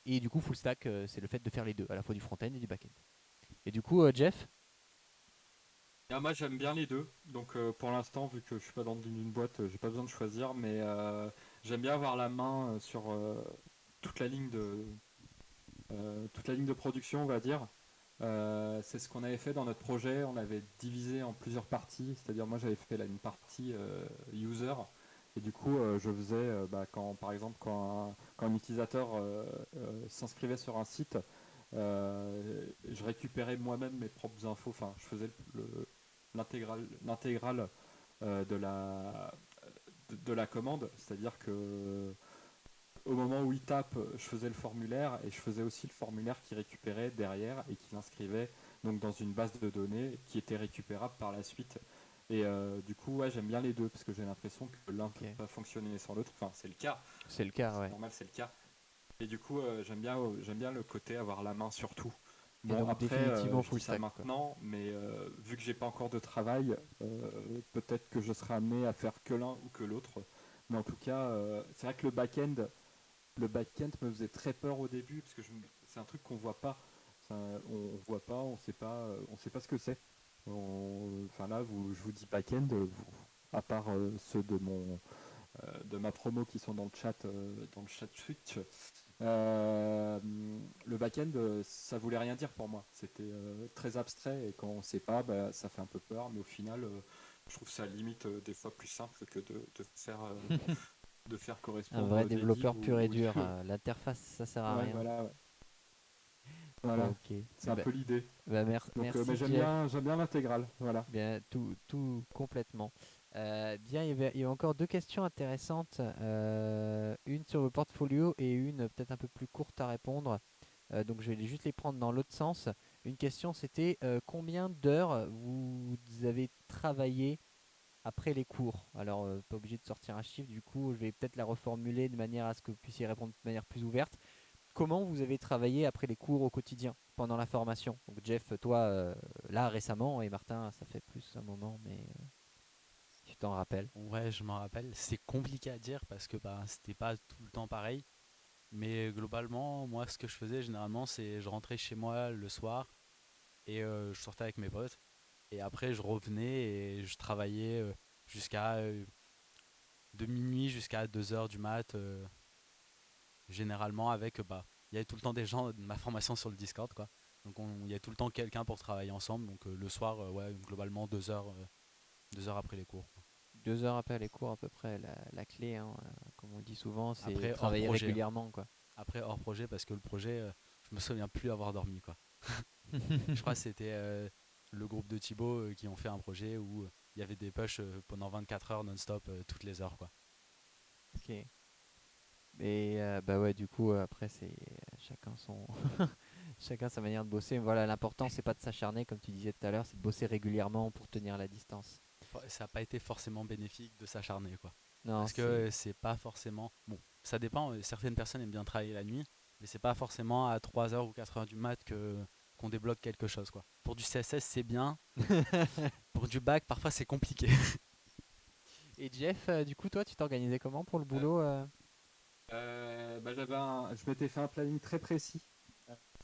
Et du coup, full stack, c'est le fait de faire les deux, à la fois du front-end et du back-end. Et du coup, Jeff, ah, moi j'aime bien les deux. Donc pour l'instant, vu que je suis pas dans une boîte, j'ai pas besoin de choisir, mais j'aime bien avoir la main sur toute la ligne de toute la ligne de production, on va dire. C'est ce qu'on avait fait dans notre projet. On avait divisé en plusieurs parties, c'est-à-dire moi j'avais fait là, une partie user. Et du coup, je faisais, quand, par exemple, quand un utilisateur s'inscrivait sur un site, je récupérais moi-même mes propres infos. Enfin, je faisais l'intégrale de la commande, c'est-à-dire que au moment où il tape, je faisais le formulaire et je faisais aussi le formulaire qui récupérait derrière et qui l'inscrivait donc dans une base de données qui était récupérable par la suite. Et du coup, ouais, j'aime bien les deux parce que j'ai l'impression que l'un peut ok, pas fonctionner sans l'autre. Enfin, c'est le cas. c'est le cas, C'est ouais. normal, c'est le cas. Et du coup, j'aime bien le côté avoir la main sur tout. Et Bon, donc après, définitivement je dis full ça stack, quoi. maintenant, mais vu que j'ai pas encore de travail, peut-être que je serai amené à faire que l'un ou que l'autre. Mais en tout cas, c'est vrai que le back-end me faisait très peur au début parce que c'est un truc qu'on voit pas. On voit pas, on sait pas ce que c'est. Enfin là, je vous dis back-end, à part ceux de ma promo qui sont dans le chat Twitch. Le back-end, ça voulait rien dire pour moi. C'était très abstrait et quand on sait pas, bah, ça fait un peu peur. Mais au final, je trouve ça limite des fois plus simple que de faire Un correspondre vrai des divs développeur pur et ou dur. L'interface, ça sert à Ouais, rien. voilà, ouais. Voilà, Ok. Eh c'est un ben, peu l'idée. Donc, mais merci Jeff. j'aime bien l'intégrale, voilà. Bien, tout complètement. Bien, il y avait encore deux questions intéressantes. Une sur le portfolio et une peut-être un peu plus courte à répondre. Donc je vais juste les prendre dans l'autre sens. Une question c'était combien d'heures vous avez travaillé après les cours? Alors pas obligé de sortir un chiffre, du coup je vais peut-être la reformuler de manière à ce que vous puissiez répondre de manière plus ouverte. Comment vous avez travaillé après les cours au quotidien pendant la formation? Donc Jeff, toi là récemment, et Martin, ça fait plus un moment, mais si tu t'en rappelles. Ouais, je m'en rappelle. C'est compliqué à dire parce que c'était pas tout le temps pareil. Mais globalement, moi, ce que je faisais généralement, c'est je rentrais chez moi le soir et je sortais avec mes potes. Et après, je revenais et je travaillais jusqu'à de minuit jusqu'à 2 heures du mat. généralement avec, il y avait tout le temps des gens de ma formation sur le Discord, quoi. Donc il y a tout le temps quelqu'un pour travailler ensemble. Donc le soir, ouais, globalement 2 heures après les cours, quoi. 2 heures après les cours à peu près, la clé, hein, comme on le dit souvent, c'est Après, hors travailler projet, hein. régulièrement, quoi. Après, hors projet, parce que le projet, je me souviens plus avoir dormi, quoi. Je crois que c'était le groupe de Thibaut qui ont fait un projet où il y avait des pushs pendant 24 heures non-stop, toutes les heures, quoi. Ok. Et bah ouais, du coup, après, c'est chacun son chacun sa manière de bosser. Voilà, l'important, c'est pas de s'acharner, comme tu disais tout à l'heure, c'est de bosser régulièrement pour tenir la distance. Ça n'a pas été forcément bénéfique de s'acharner, quoi. Non, Parce que c'est pas forcément. Bon, ça dépend, certaines personnes aiment bien travailler la nuit, mais c'est pas forcément à 3 heures ou 4 heures du mat qu'on débloque quelque chose, quoi. Pour du CSS, c'est bien. Pour du bac, parfois, c'est compliqué. Et Jeff, du coup, toi, tu t'organisais comment pour le Euh, boulot je m'étais fait un planning très précis.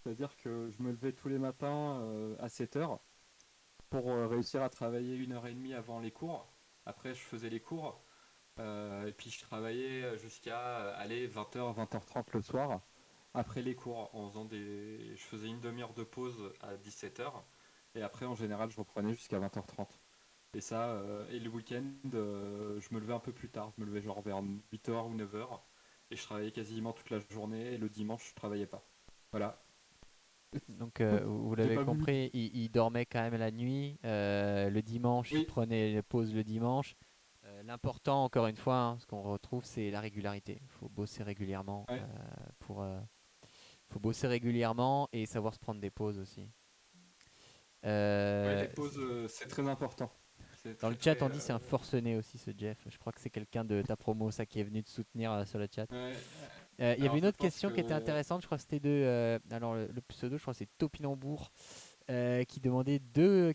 C'est-à-dire que je me levais tous les matins à 7 heures pour réussir à travailler 1 heure et demie avant les cours. Après, je faisais les cours. Et puis je travaillais jusqu'à 20h, 20h30 le soir, après les cours, je faisais une demi-heure de pause à 17h, et après en général je reprenais jusqu'à 20h30. Et ça, et le week-end, je me levais un peu plus tard, je me levais genre vers 8h ou 9h, et je travaillais quasiment toute la journée, et le dimanche je travaillais pas. Voilà. Donc, vous J'ai l'avez pas voulu. compris, il dormait quand même la nuit. Le dimanche, il Oui, prenait les pauses le dimanche. L'important, encore une fois, hein, ce qu'on retrouve, c'est la régularité. Il faut bosser régulièrement ouais, pour, faut bosser régulièrement et savoir se prendre des pauses aussi. ouais, Euh, les pauses, c'est très important. C'est Dans le très chat, très. on dit c'est un forcené aussi ce Jeff. Je crois que c'est quelqu'un de ta promo, ça, qui est venu te soutenir sur le chat. Ouais. Il y avait Alors une je autre pense question qui était que. intéressante. Je crois que c'était de. Alors le pseudo, je crois que c'est Topinambour, qui demandait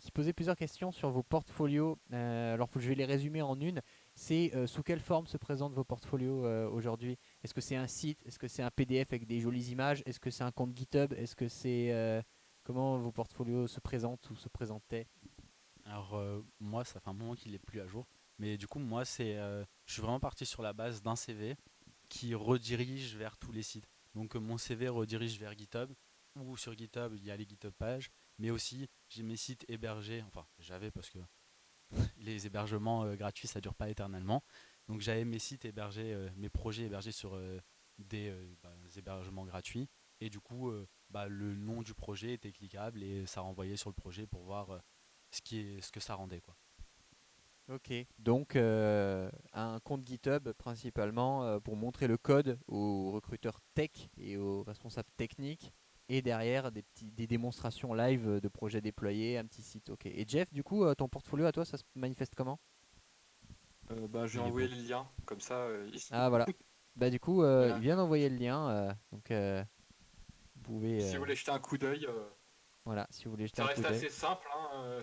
qui posait plusieurs questions sur vos portfolios. Alors je vais les résumer en une. C'est sous quelle forme se présentent vos portfolios aujourd'hui? Est-ce que c'est un site? Est-ce que c'est un PDF avec des jolies images? Est-ce que c'est un compte GitHub? Est-ce que c'est comment vos portfolios se présentent ou se présentaient? Alors, moi, ça fait un moment qu'il est plus à jour. Mais du coup, moi, je suis vraiment parti sur la base d'un CV qui redirige vers tous les sites. Donc, mon CV redirige vers GitHub, ou sur GitHub, il y a les GitHub pages. Mais aussi, j'ai mes sites hébergés. Enfin, j'avais parce que les hébergements gratuits, ça dure pas éternellement. Donc, j'avais mes sites hébergés, mes projets hébergés sur des hébergements gratuits. Et du coup, le nom du projet était cliquable et ça renvoyait sur le projet pour voir ce que ça rendait, quoi. Ok, donc un compte GitHub principalement pour montrer le code aux recruteurs tech et aux responsables techniques, et derrière des démonstrations live de projets déployés, un petit site. Ok. Et Jeff, du coup, ton portfolio à toi, ça se manifeste comment? J'ai Il est envoyé beau. le lien, comme ça, Ah voilà. Bah du coup, il voilà. vient d'envoyer le lien, donc vous pouvez, Si vous voulez jeter un coup d'œil, voilà, si vous voulez jeter ça un coup reste d'œil. assez simple, hein,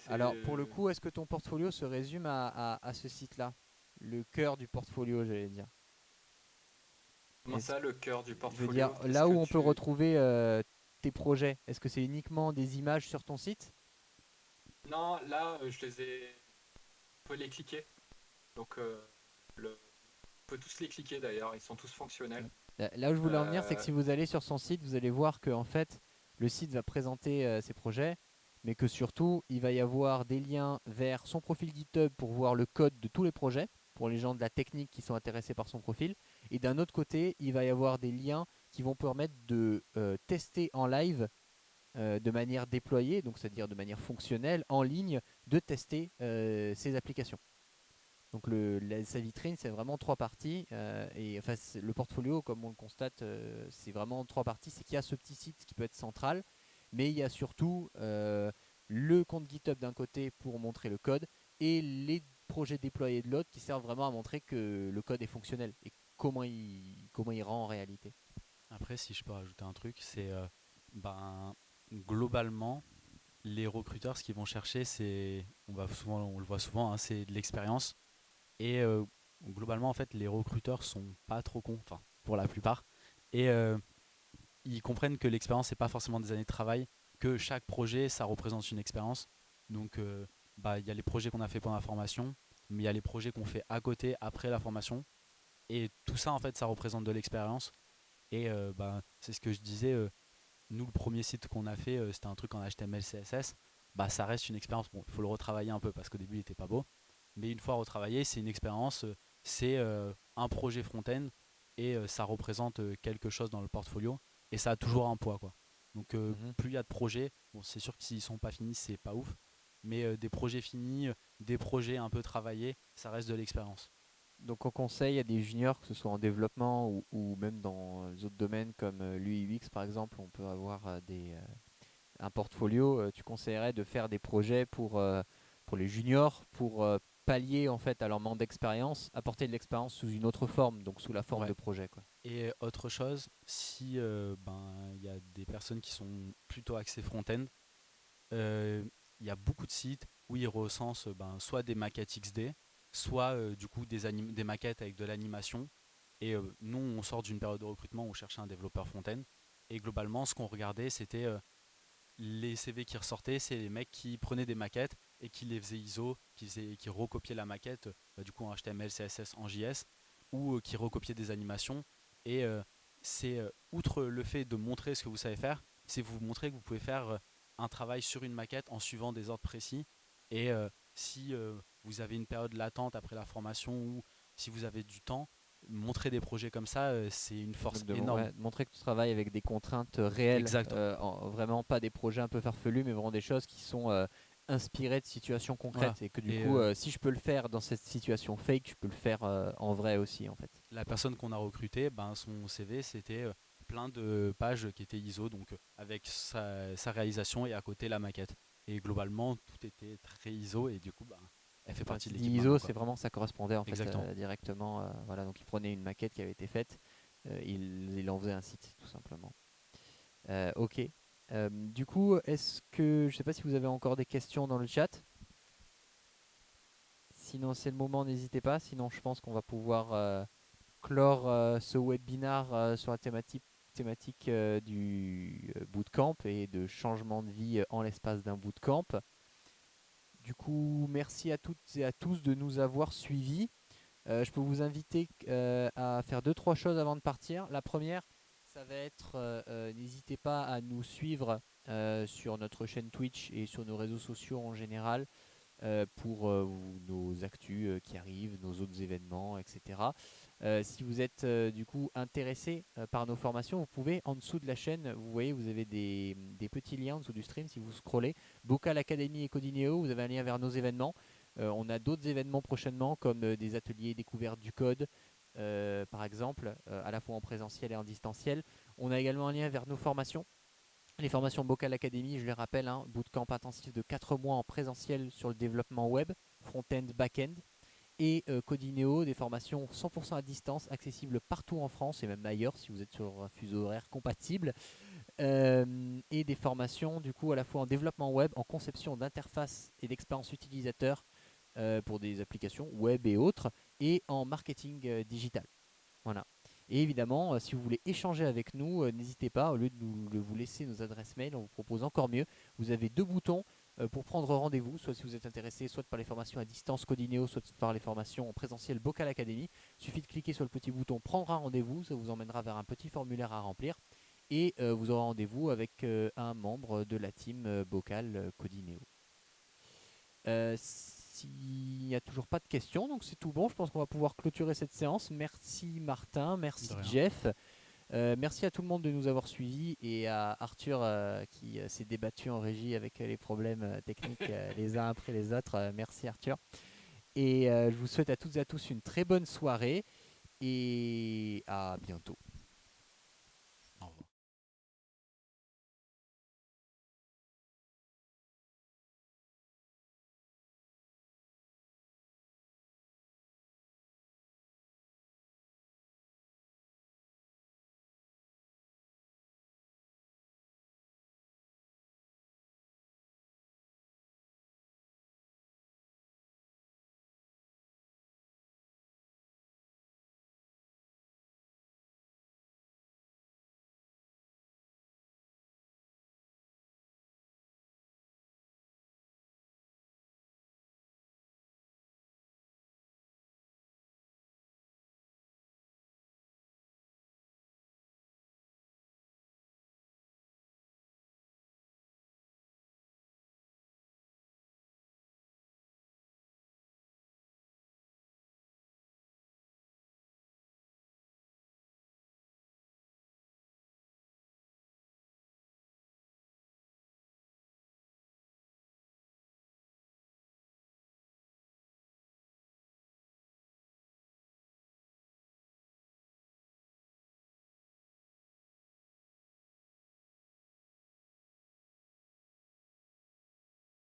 Alors pour le coup, est-ce que ton portfolio se résume à ce site-là? Le cœur du portfolio, j'allais dire. Comment ça, le cœur du Je veux dire, portfolio? Est-ce là que où on peut tu... retrouver tes projets, est-ce que c'est uniquement des images sur ton site? Non, là, je les ai... On peut les cliquer. Donc, on peut tous les cliquer d'ailleurs, ils sont tous fonctionnels. Là où je voulais en venir, c'est que Euh, si vous allez sur son site, vous allez voir que en fait, le site va présenter ses projets, mais que surtout, il va y avoir des liens vers son profil GitHub pour voir le code de tous les projets, pour les gens de la technique qui sont intéressés par son profil. Et d'un autre côté, il va y avoir des liens qui vont permettre de tester en live de manière déployée, donc c'est-à-dire de manière fonctionnelle, en ligne, de tester ces applications. Donc sa vitrine, c'est vraiment trois parties. Et enfin, le portfolio, comme on le constate, c'est vraiment trois parties. C'est qu'il y a ce petit site qui peut être central, mais il y a surtout le compte GitHub d'un côté pour montrer le code et les projets déployés de l'autre qui servent vraiment à montrer que le code est fonctionnel et comment il rend en réalité. Après, si je peux rajouter un truc, c'est ben, globalement, les recruteurs, ce qu'ils vont chercher, on le voit souvent, hein, c'est de l'expérience. Et globalement, en fait, les recruteurs sont pas trop cons, enfin, pour la plupart. Et ils comprennent que l'expérience, c'est pas forcément des années de travail, que chaque projet, ça représente une expérience. Donc, il y a les projets qu'on a fait pendant la formation, mais il y a les projets qu'on fait à côté, après la formation. Et tout ça, en fait, ça représente de l'expérience. Et c'est ce que je disais, nous le premier site qu'on a fait, c'était un truc en HTML, CSS. Ça reste une expérience, bon, il faut le retravailler un peu parce qu'au début il était pas beau, mais une fois retravaillé, c'est une expérience, c'est un projet front-end et ça représente quelque chose dans le portfolio et ça a toujours un poids, quoi. Donc Mhm. plus il y a de projets, bon, c'est sûr que s'ils sont pas finis, c'est pas ouf, mais des projets finis, des projets un peu travaillés, ça reste de l'expérience. Donc on conseille à des juniors, que ce soit en développement ou même dans les autres domaines comme l'UI UX par exemple, on peut avoir un portfolio. Tu conseillerais de faire des projets pour les juniors, pour pallier en fait à leur manque d'expérience, apporter de l'expérience sous une autre forme, donc sous la forme Ouais. de projet, quoi. Et autre chose, si il y a des personnes qui sont plutôt axées front-end, euh, il y a beaucoup de sites où ils recensent soit des maquettes XD, soit du coup des maquettes avec de l'animation. Et nous, on sort d'une période de recrutement où on cherchait un développeur front-end. Et globalement, ce qu'on regardait, c'était les CV qui ressortaient, c'est les mecs qui prenaient des maquettes et qui les faisaient ISO, qui recopiaient la maquette du coup en HTML, CSS, en JS, ou qui recopiaient des animations. Et c'est outre le fait de montrer ce que vous savez faire, c'est vous montrer que vous pouvez faire un travail sur une maquette en suivant des ordres précis. Et si vous avez une période latente après la formation ou si vous avez du temps, montrer des projets comme ça, c'est une force Donc énorme. de montrer que tu travailles avec des contraintes réelles, Exact. vraiment pas des projets un peu farfelus, mais vraiment des choses qui sont inspirées de situations Voilà. concrètes et que du Et coup, si je peux le faire dans cette situation fake, je peux le faire en vrai aussi en fait. la personne qu'on a recrutée, son CV, c'était plein de pages qui étaient ISO, donc avec sa réalisation et à côté la maquette. Et globalement, tout était très ISO et du coup, elle fait Quand partie tu de dis l'équipe ISO, maintenant, c'est quoi. vraiment ça correspondait en fait Exactement. directement. Voilà, donc il prenait une maquette qui avait été faite, il en faisait un site tout simplement. Ok. Du coup, est-ce que je sais pas si vous avez encore des questions dans le chat. Sinon, c'est le moment, n'hésitez pas. Sinon, je pense qu'on va pouvoir clore ce webinar sur la thématique du bootcamp et de changement de vie en l'espace d'un bootcamp. Du coup, merci à toutes et à tous de nous avoir suivis. Je peux vous inviter à faire deux, trois choses avant de partir. La première, ça va être, n'hésitez pas à nous suivre sur notre chaîne Twitch et sur nos réseaux sociaux en général pour nos actus qui arrivent, nos autres événements, etc. Si vous êtes du coup intéressé par nos formations, vous pouvez en dessous de la chaîne, vous voyez, vous avez des petits liens en dessous du stream. Si vous scrollez, Bocal Academy et Codineo, vous avez un lien vers nos événements. On a d'autres événements prochainement comme des ateliers découverte du code, par exemple, à la fois en présentiel et en distanciel. On a également un lien vers nos formations. Les formations Bocal Academy, je les rappelle, bootcamp intensif de 4 mois en présentiel sur le développement web, front-end, back-end. Et Codineo, des formations 100% à distance, accessibles partout en France et même ailleurs si vous êtes sur un fuseau horaire compatible. Et des formations du coup à la fois en développement web, en conception d'interface et d'expérience utilisateur pour des applications web et autres, et en marketing digital. Voilà. Et évidemment, si vous voulez échanger avec nous, n'hésitez pas, au lieu de vous laisser nos adresses mail, on vous propose encore mieux. Vous avez deux boutons pour prendre rendez-vous, soit si vous êtes intéressé, soit par les formations à distance Codineo, soit par les formations en présentiel Bocal Academy. Il suffit de cliquer sur le petit bouton prendre un rendez-vous, ça vous emmènera vers un petit formulaire à remplir. Et vous aurez rendez-vous avec un membre de la team Bocal Codineo. S'il n'y a toujours pas de questions, donc c'est tout bon. Je pense qu'on va pouvoir clôturer cette séance. Merci Martin, merci De rien. Jeff. Merci à tout le monde de nous avoir suivis et à Arthur qui s'est débattu en régie avec les problèmes techniques les uns après les autres. Merci Arthur. Et je vous souhaite à toutes et à tous une très bonne soirée et à bientôt.